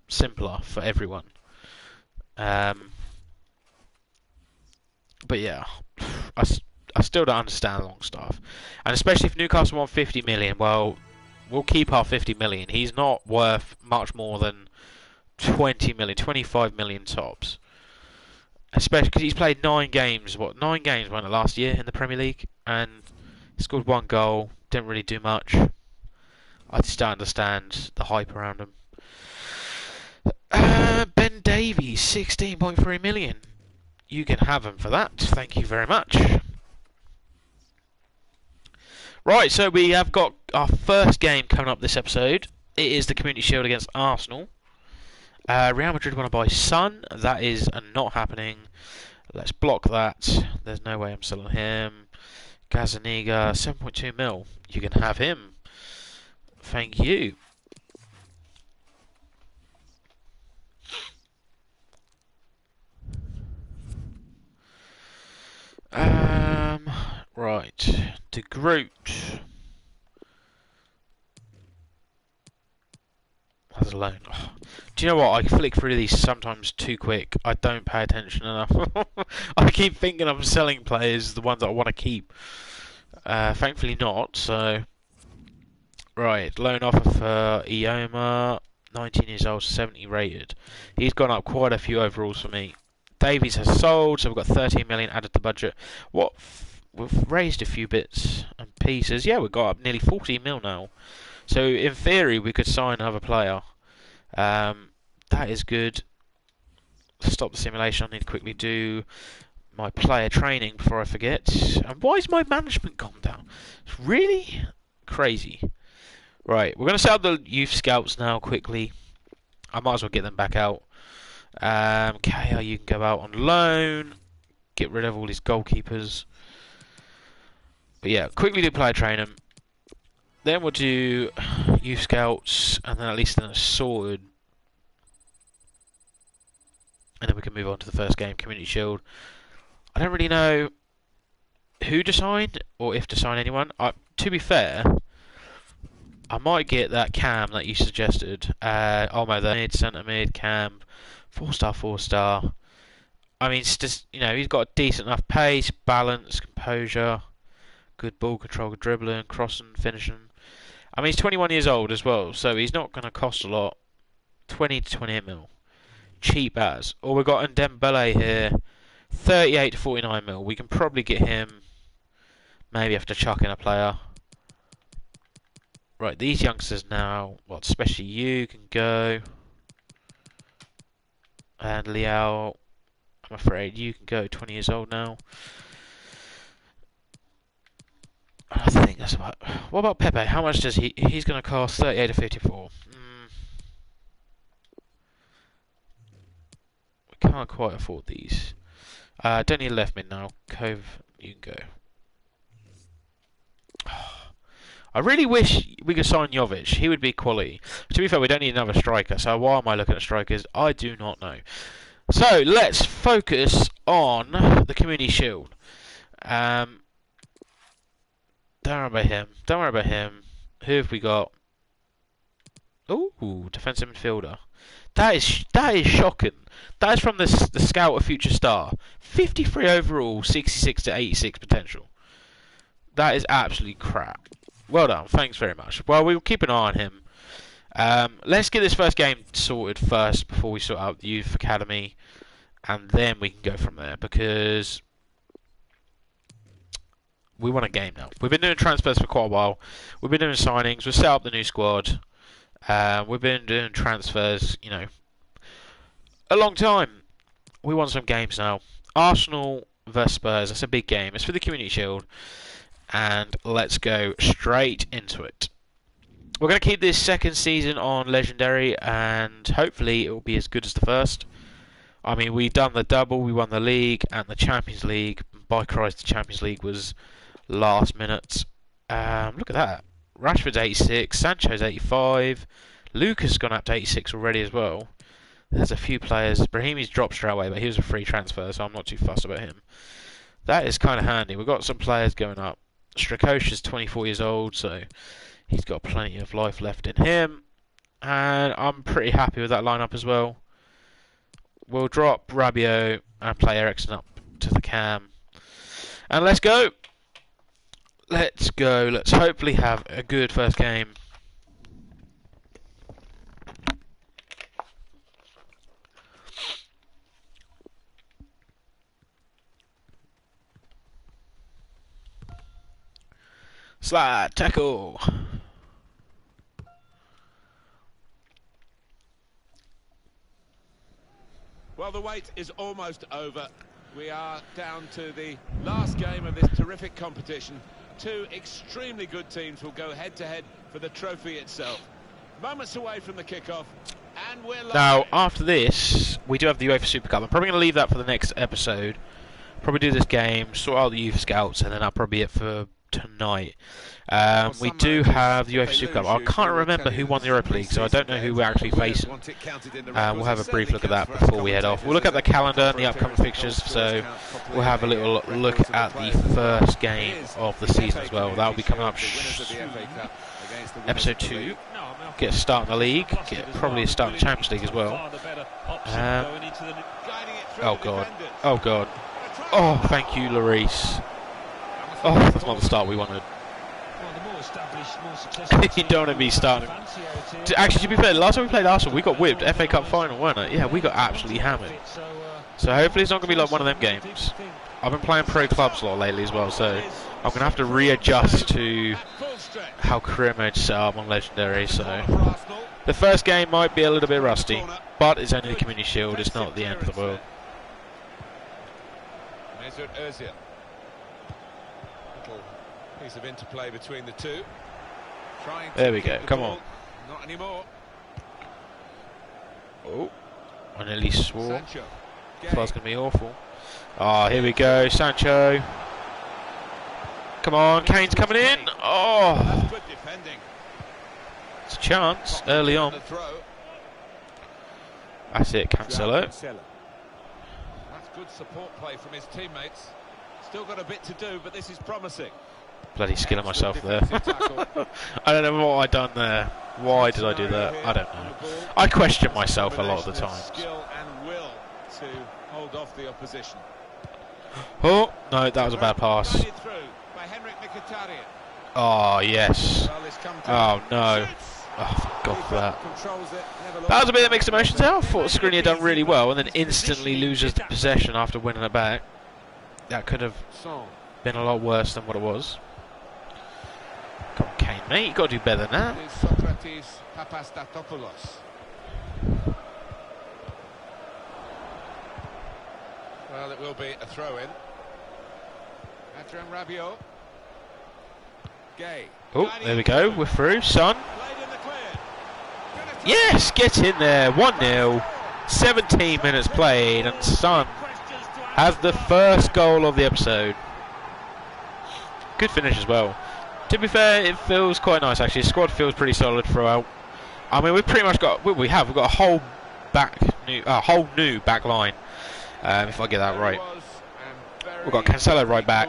simpler for everyone. But yeah, I still don't understand Longstaff, and especially if Newcastle want 50 million. Well, we'll keep our 50 million. He's not worth much more than 20 million, 25 million tops. Especially because he's played 9 games. 9 games won it last year in the Premier League, and he scored 1 goal. Didn't really do much. I just don't understand the hype around him. Ben Davies, 16.3 million. You can have him for that. Thank you very much. Right, so we have got our first game coming up this episode. It is the Community Shield against Arsenal. Real Madrid want to buy Son. That is not happening. Let's block that. There's no way I'm selling him. Gazaniga, 7.2 mil. You can have him. Thank you. Right. De Groot. As a loan. Oh. Do you know what? I flick through these sometimes too quick. I don't pay attention enough. I keep thinking I'm selling players, the ones that I want to keep. Thankfully not, so... Right, loan offer for Ioma. 19 years old, 70 rated. He's gone up quite a few overalls for me. Davies has sold, so we've got 13 million added to budget. What? We've raised a few bits and pieces. Yeah, we've got up nearly 40 mil now. So in theory, we could sign another player. That is good. Stop the simulation. I need to quickly do my player training before I forget. And why is my management gone down? It's really crazy. Right, we're going to set up the youth scouts now quickly. I might as well get them back out. KR, you can go out on loan. Get rid of all these goalkeepers. But yeah, quickly do player training. Then we'll do youth scouts, and then at least then it's sorted. And then we can move on to the first game, Community Shield. I don't really know who to sign, or if to sign anyone. To be fair, I might get that Cam that you suggested. Olmo, the mid, centre mid, Cam. 4-star, 4-star. I mean, you know, he's got a decent enough pace, balance, composure, good ball control, good dribbling, crossing, finishing. I mean, he's 21 years old as well, so he's not going to cost a lot. 20 to 28 mil. Cheap as. Or we've got Ndembele here. 38 to 49 mil. We can probably get him. Maybe have to chuck in a player. Right, these youngsters now, well, especially you, can go. And Liao, I'm afraid you can go. 20 years old now. I think that's about... What about Pepe? How much does he... He's going to cost 38 to 54. We can't quite afford these. Don't need a left mid now. Cove, you can go. I really wish we could sign Jovic. He would be quality. To be fair, we don't need another striker. So why am I looking at strikers? I do not know. So let's focus on the Community Shield. Don't worry about him. Don't worry about him. Who have we got? Ooh, defensive midfielder. That is shocking. That is from the scout of future star. 53 overall, 66 to 86 potential. That is absolutely crap. Well done. Thanks very much. Well, we'll keep an eye on him. Let's get this first game sorted first before we sort out the youth academy, and then we can go from there because we want a game now. We've been doing transfers for quite a while. We've been doing signings. We've set up the new squad. We've been doing transfers, you know, a long time. We want some games now. Arsenal vs Spurs. That's a big game. It's for the Community Shield. And let's go straight into it. We're going to keep this second season on Legendary, and hopefully it will be as good as the first. I mean, we've done the double, we won the league and the Champions League. By Christ, the Champions League was last minute. Look at that. Rashford's 86, Sancho's 85, Lucas gone up to 86 already as well. There's a few players. Brahimi's dropped straight away, but he was a free transfer, so I'm not too fussed about him. That is kind of handy. We've got some players going up. Strakosha's 24 years old, so he's got plenty of life left in him. And I'm pretty happy with that lineup as well. We'll drop Rabiot and play Eriksen up to the cam. And let's go! Let's go. Let's hopefully have a good first game. Slide, tackle. Well, the wait is almost over. We are down to the last game of this terrific competition. Two extremely good teams will go head-to-head for the trophy itself. Moments away from the kickoff, And we're live. Now, after this, we do have the UEFA Super Cup. I'm probably going to leave that for the next episode. Probably do this game, sort out the youth scouts, and then that'll probably be it for tonight. We do have the UEFA Super Cup. I can't remember who won the Europa League, so I don't know who we're actually facing. We'll have a brief look at that before we head off. We'll look at the calendar and the upcoming fixtures, so we'll have a little look at the first game of the season as well. That'll be coming up episode 2. Get a start in the league, get probably a start in the Champions League as well. Oh god, oh god. Oh, thank you, Lloris. Oh, that's not the start we wanted. You don't want to be starting. Actually, to be fair, last time we played Arsenal, we got whipped. FA Cup final, weren't it? Yeah, we got absolutely hammered. So hopefully it's not going to be like one of them games. I've been playing pro clubs a lot lately as well, so I'm going to have to readjust to how career mode's set up on Legendary. So the first game might be a little bit rusty, but it's only the Community Shield. It's not the end of the world. Piece of interplay between the two. There we go. Come on. Not anymore. Oh, I nearly swore. I thought it was going to be awful. Oh, here we go, Sancho. Come on, Kane's coming in. Oh, Good defending. it's a chance early on. That's it, Cancelo. That's good support play from his teammates. Still got a bit to do, but this is promising. Bloody skilling myself there. I don't know what I done there. Why did I do that? I don't know. I question myself a lot of the time. Skill and will to hold off the opposition. Oh, no, that was a bad pass. Oh, yes. Oh, no. Oh, God for that. That was a bit of mixed emotions there. I thought Skriniar had done really well and then instantly loses the possession after winning it back. That could have been a lot worse than what it was. Come on, Kane, mate. You've got to do better than that. Well, it will be a throw-in. Adrian Rabiot. Gay. Oh, there we go. We're through. Son. Yes, get in there. 1-0. 17 minutes played, and Son has the first goal of the episode. Good finish as well. To be fair, it feels quite nice actually. The squad feels pretty solid throughout. I mean, we've pretty much got we've got a whole new back line. If I get that right, we've got Cancelo right back.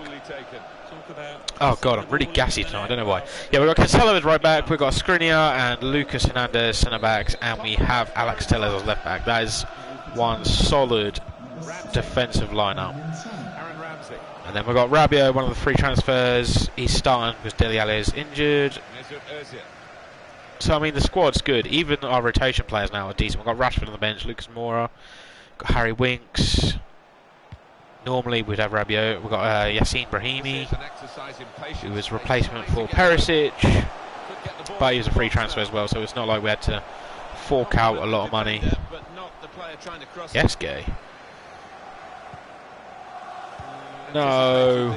Oh god, I'm really gassy tonight. I don't know why. Yeah, we've got Cancelo as right back. We've got Skriniar and Lucas Hernandez centre backs, and we have Alex Telles as left back. That is one solid defensive lineup. And then we've got Rabiot, one of the free transfers. He's starting because Dele Alli is injured. So I mean, the squad's good. Even our rotation players now are decent. We've got Rashford on the bench, Lucas Moura, got Harry Winks. Normally we'd have Rabiot. We've got Yassine Brahimi, who was replacement for Perisic, but he was a free transfer as well, so it's not like we had to fork out a lot of money. Yes, Gay. No.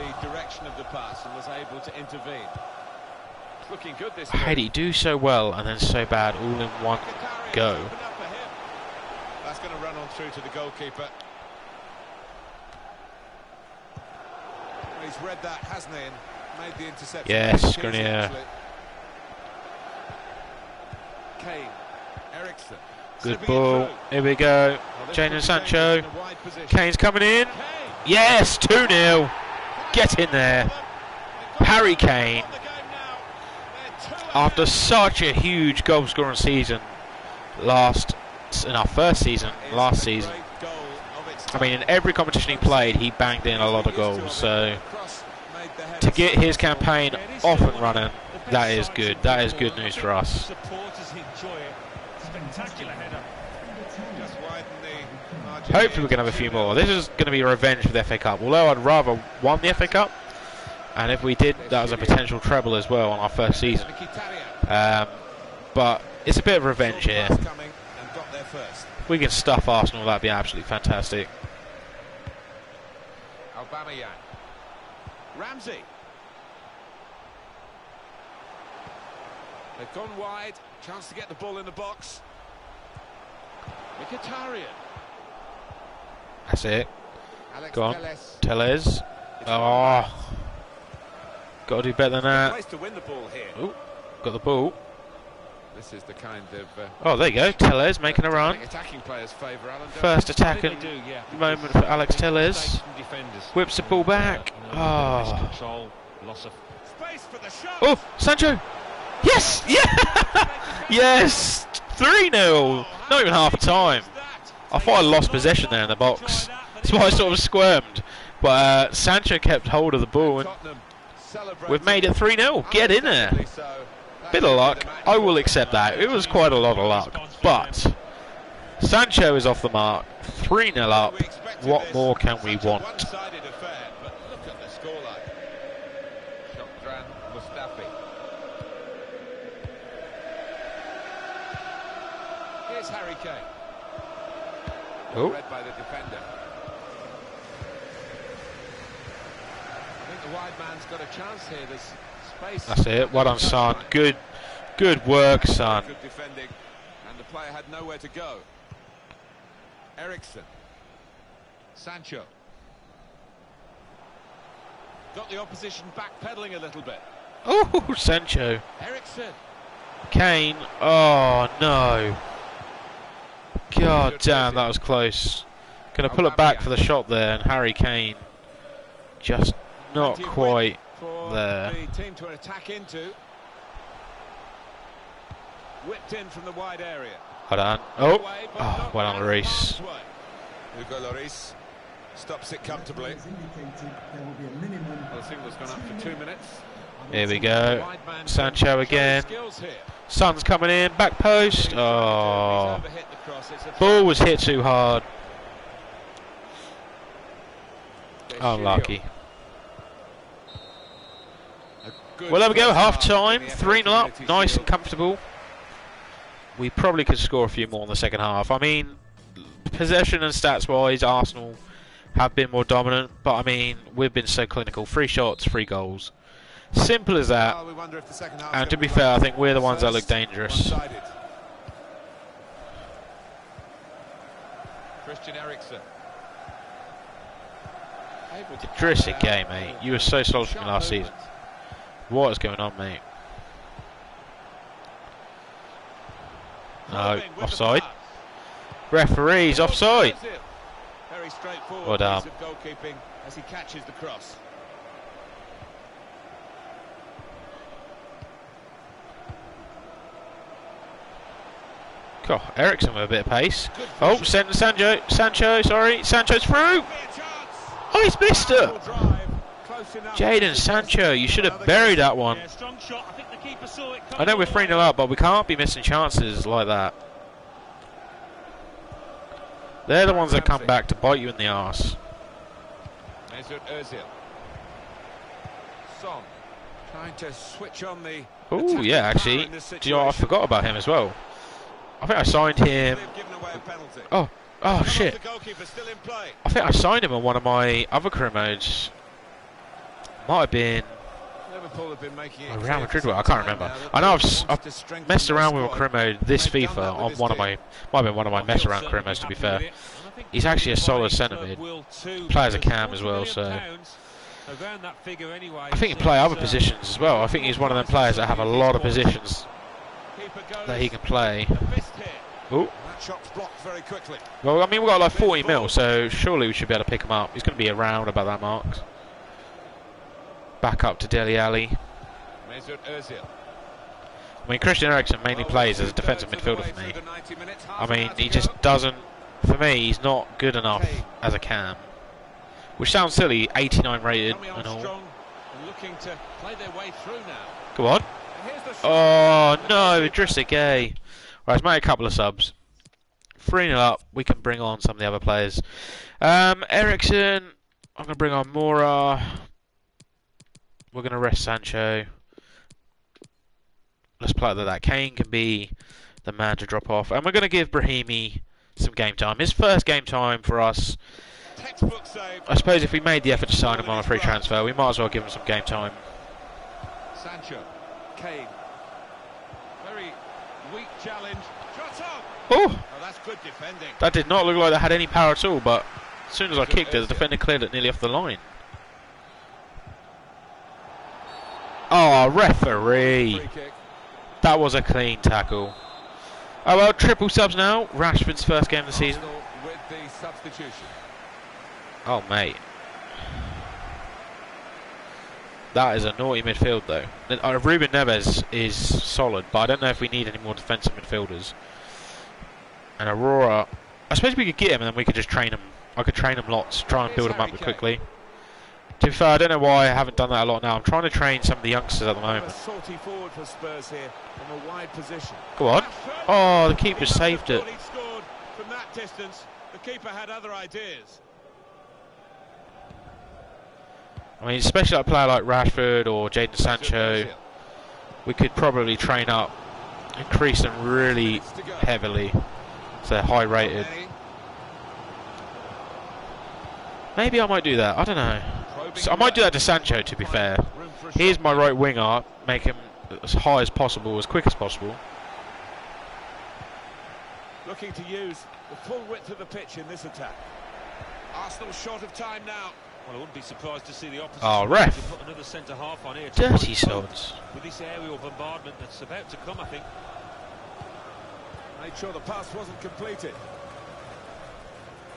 How did he do so well and then so bad all in one go? That's going to run on through to the goalkeeper. He's read that, hasn't he? And made the interception. Yes, Skriniar. Kane, Ericsson. Good ball. Here we go. Jadon Sancho. Kane's coming in. Yes, 2-0. Get in there. Harry Kane. After such a huge goal scoring season in our first season, last season. I mean, in every competition he played, he banged in a lot of goals. So to get his campaign off and running, that is good. That is good news for us. Hopefully we can have a few more. This is going to be a revenge for the FA Cup. Although I'd rather won the FA Cup, and if we did, that was a potential treble as well on our first season. But it's a bit of revenge here. If we can stuff Arsenal, that'd be absolutely fantastic. Ramsey. They've gone wide. Chance to get the ball in the box. Mkhitaryan. That's it. Alex Go on. Telles. Tellez. Oh. Got to do better than that. Place to win the ball here. Ooh, got the ball. This is the kind of Oh, there you go. Tellez making a run. attacking players favour Alan. First attacking moment for Alex Tellez. Whips the ball back. Oh. Space for the shot. Oh, Sancho. Yes. Yeah. Yes. 3-0. Not even half a time. I thought I lost possession there in the box. That's why I sort of squirmed. But Sancho kept hold of the ball and we've made it 3-0. Get in there. Bit of luck, I will accept that. It was quite a lot of luck, but Sancho is off the mark. 3-0 up. What more can we want? Here's Harry Kane. Oh. Read by the defender. I think the wide man's got a chance here. There's space. That's it. Well done, son. Good work, son. Good defending, and the player had nowhere to go. Eriksen. Sancho. Got the opposition backpedaling a little bit. Oh, Sancho. Eriksen. Kane. Oh, no. God damn, that was close. Gonna pull it back for the shot there, and Harry Kane just not quite there. The team to attack into. Whipped in from the wide area. Well done. Oh, well done, Lloris. Hugo Lloris stops it comfortably. Well, the signal's gone up for 2 minutes. Here we go. Sancho again. Son's coming in. Back post. Oh. Ball was hit too hard. Unlucky. Well, there we go. Half time. 3-0 up. Nice and comfortable. We probably could score a few more in the second half. I mean, possession and stats wise, Arsenal have been more dominant, but I mean, we've been so clinical. 3 shots, 3 goals. Simple as that. And to be fair, I think we're the ones that look dangerous. Christian Eriksen. Terrific game, mate. You were so solid for me last season. What is going on, mate? No, offside. Referee's offside. Very straightforward Well done. piece of goalkeeping as he catches the cross. God, Eriksen with a bit of pace. Oh, Sancho, sorry. Sancho's through. Oh, he's missed it. Jadon Sancho, you should have buried that one. I know we're 3-0 up, but we can't be missing chances like that. They're the ones that come back to bite you in the arse. Trying to switch on the. Oh, yeah, actually. Do you know what? I forgot about him as well. I think I signed him. Oh shit. I think I signed him on one of my other career modes. Might have been Real Madrid. I can't remember. I know I've messed around with a career mode this FIFA on one of my. Might have been one of my mess around career modes, to be fair. He's actually a solid centre mid. Plays a cam as well, so. I think he can play other positions as well. I think he's one of them players that have a lot of positions that he can play. Oh. Well, I mean, we've got like 40 mil, so surely we should be able to pick him up. He's going to be around about that mark. Back up to Dele Alli. I mean, Christian Eriksen mainly plays as a defensive midfielder for me. I mean, he just doesn't, for me, he's not good enough as a cam. Which sounds silly, 89 rated and all. Come on. Oh no, Idrissa Gueye. Right, let's make a couple of subs. 3-0 up, we can bring on some of the other players. Eriksen, I'm going to bring on Mora. We're going to rest Sancho. Let's play like that. Kane can be the man to drop off. And we're going to give Brahimi some game time. His first game time for us. I suppose if we made the effort to sign him on a free transfer, we might as well give him some game time. Sancho, Kane, very weak challenge. Shot up. Oh, Oh, that's good defending. that did not look like that had any power at all, but as soon as I kicked it, the defender cleared it nearly off the line. Oh, referee. Free kick. That was a clean tackle. Oh well, triple subs now. Rashford's first game of the season. Arsenal with the substitution. Oh, mate. That is a naughty midfield, though. Ruben Neves is solid, but I don't know if we need any more defensive midfielders. And Aurora, I suppose we could get him and then we could just train him. I could train him lots, try and build him up quickly. To be fair, I don't know why I haven't done that a lot now. I'm trying to train some of the youngsters at the moment. Salty forward for Spurs here from a wide position. Go on. Oh, the keeper saved it. He scored from that distance. The keeper had other ideas. I mean, especially a player like Rashford or Jadon Sancho, we could probably train up, increase them really heavily, so they're high rated. Maybe I might do that, I don't know. So I might do that to Sancho, to be fair. Here's my right winger, make him as high as possible, as quick as possible. Looking to use the full width of the pitch in this attack. Arsenal short of time now. Well, I wouldn't be surprised to see the opposite. Oh, ref. Put another centre half on here. Dirty sods. With this aerial bombardment that's about to come, I think. Made sure the pass wasn't completed.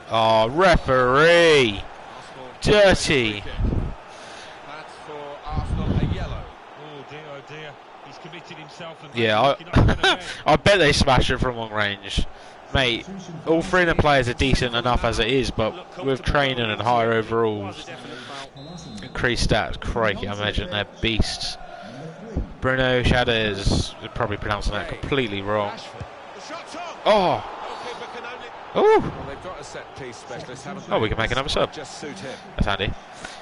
Oh, referee. Dirty. That's for Arsenal, a yellow. Oh dear. He's committed himself. And Yeah, I bet they smash it from long range. Mate, all three of the players are decent enough as it is, but with training and higher overalls, increased stats, crikey, I imagine they're beasts. Bruno Xhades, you're probably pronouncing that completely wrong. Oh! Oh! Well, they've got a set piece specialist, haven't they? Oh, we can make another sub. Just suit him. That's handy.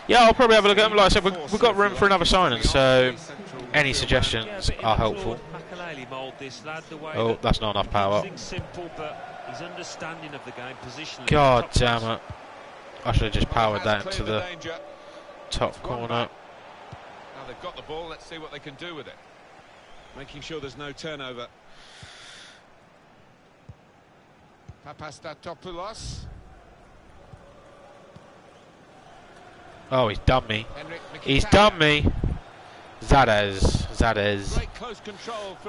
Yeah, I'll probably have a look at them. Like I said, we've got room for another signing, so any suggestions are helpful. Oh, that's not enough power. God damn it. I should have just powered that into the top corner. Now they've got the ball, let's see what they can do with it. Making sure there's no turnover. Papastatopoulos. Oh, he's done me. He's done me. Xhades.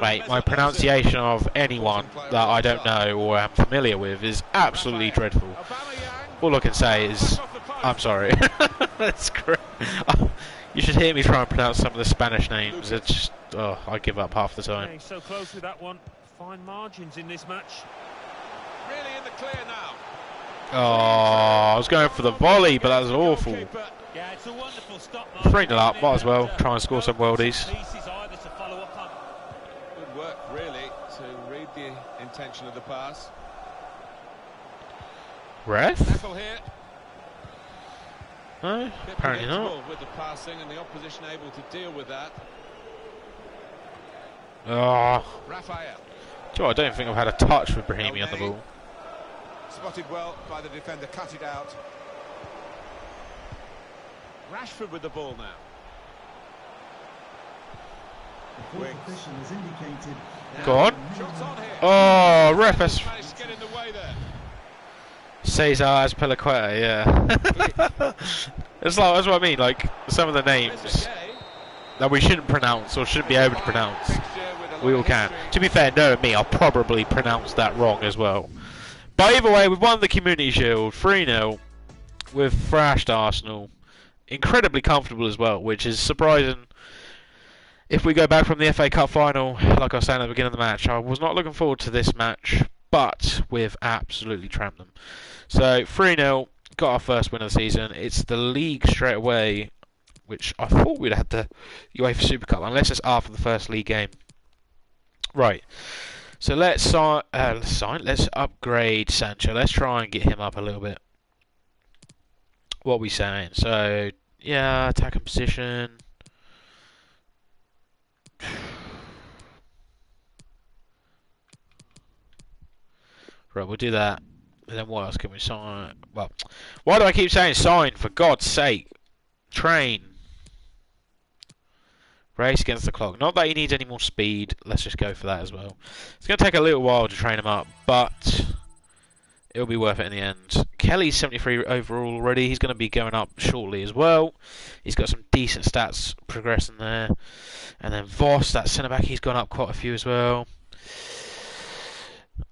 Mate, my pronunciation of anyone that I don't know or am familiar with is absolutely dreadful. All I can say is, I'm sorry. That's great. You should hear me try and pronounce some of the Spanish names. It's just, oh, I give up half the time. So close with that one. Fine margins in this match. Really in the clear now. Oh, I was going for the volley, but that was awful. Yeah, it's a wonderful stop. 3-0 up, might as well try and score some worldies. Good work, really, to read the intention of the pass. Ref? Tackle here. No, apparently not. With the passing and the opposition able to deal with that. Oh. Raphael. Do you know, I don't think I've had a touch with Brahimi on the ball. Spotted well by the defender, cut it out. Rashford with the ball now. Go on. Oh, ref has Cesar Azpilicueta, yeah. That's what I mean, like some of the names that we shouldn't pronounce or shouldn't be able to pronounce, we all can. To be fair, knowing me, I'll probably pronounce that wrong as well. But either way, we've won the Community Shield 3-0. We've thrashed Arsenal. Incredibly comfortable as well, which is surprising. If we go back from the FA Cup final, like I was saying at the beginning of the match, I was not looking forward to this match, but we've absolutely tramped them. So 3-0, got our first win of the season. It's the league straight away, which I thought we'd had the UEFA Super Cup, unless it's after the first league game. Right. So let's upgrade Sancho. Let's try and get him up a little bit. What are we saying? So, yeah, attacking position. Right, we'll do that. And then what else can we sign? Well, why do I keep saying sign? For God's sake. Train. Race against the clock. Not that he needs any more speed. Let's just go for that as well. It's going to take a little while to train him up, but it'll be worth it in the end. Kelly's 73 overall already. He's going to be going up shortly as well. He's got some decent stats progressing there. And then Voss, that centre-back, he's gone up quite a few as well.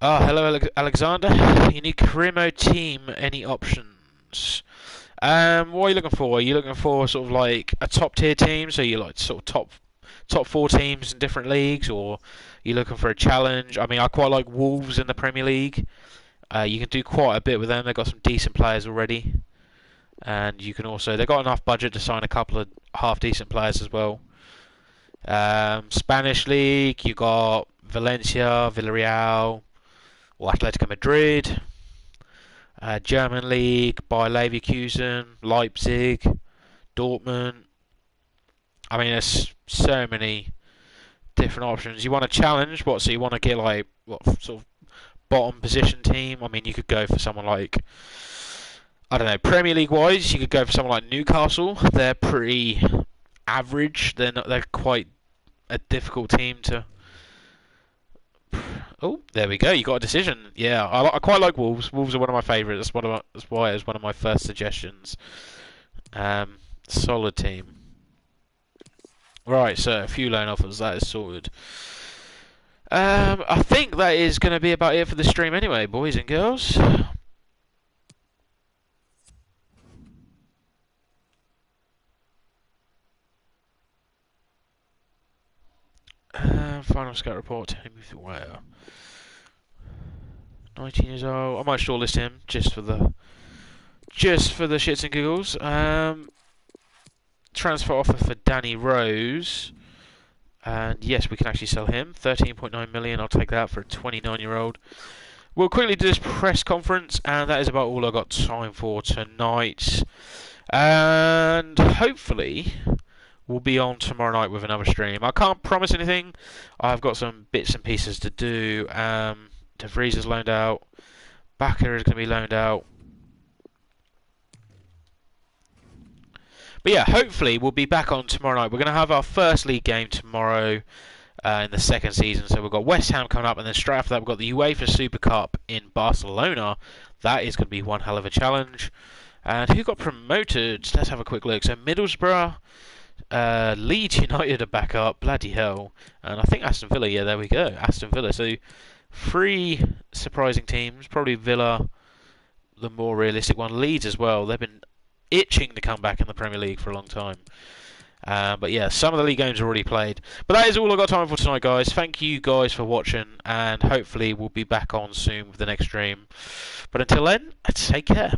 Hello, Alexander. Unique Cremo team. Any options? What are you looking for? Are you looking for sort of like a top-tier team? So you like sort of top 4 teams in different leagues, or are you looking for a challenge? I mean, I quite like Wolves in the Premier League. You can do quite a bit with them. They've got some decent players already, and you can also they've got enough budget to sign a couple of half-decent players as well. Spanish League, you got Valencia, Villarreal, or Atletico Madrid. German League, Bayer Leverkusen, Leipzig, Dortmund. I mean, there's so many different options. You want a challenge? What? So you want to get like what sort of bottom position team? I mean, you could go for someone like, I don't know, Premier League wise, you could go for someone like Newcastle. They're pretty average. They're quite a difficult team to. Oh, there we go. You got a decision. Yeah, I quite like Wolves. Wolves are one of my favourites. That's why it was one of my first suggestions. Solid team. Right, so a few loan offers. That is sorted. I think that is going to be about it for the stream anyway, boys and girls. Final scout report. He moved away. 19 years old. I might shortlist him just for the shits and giggles. Transfer offer for Danny Rose, and yes, we can actually sell him. 13.9 million. I'll take that for a 29-year-old. We'll quickly do this press conference, and that is about all I got time for tonight. And hopefully, we'll be on tomorrow night with another stream. I can't promise anything. I've got some bits and pieces to do. De Vries is loaned out. Bakker is going to be loaned out. But yeah, hopefully we'll be back on tomorrow night. We're going to have our first league game tomorrow in the second season. So we've got West Ham coming up, and then straight after that we've got the UEFA Super Cup in Barcelona. That is going to be one hell of a challenge. And who got promoted? Let's have a quick look. So Middlesbrough, Leeds United are back up. Bloody hell. And I think Aston Villa, yeah, there we go. Aston Villa. So 3 surprising teams. Probably Villa, the more realistic one. Leeds as well. They've been itching to come back in the Premier League for a long time. But yeah, some of the league games are already played. But that is all I've got time for tonight, guys. Thank you guys for watching, and hopefully we'll be back on soon with the next stream. But until then, take care.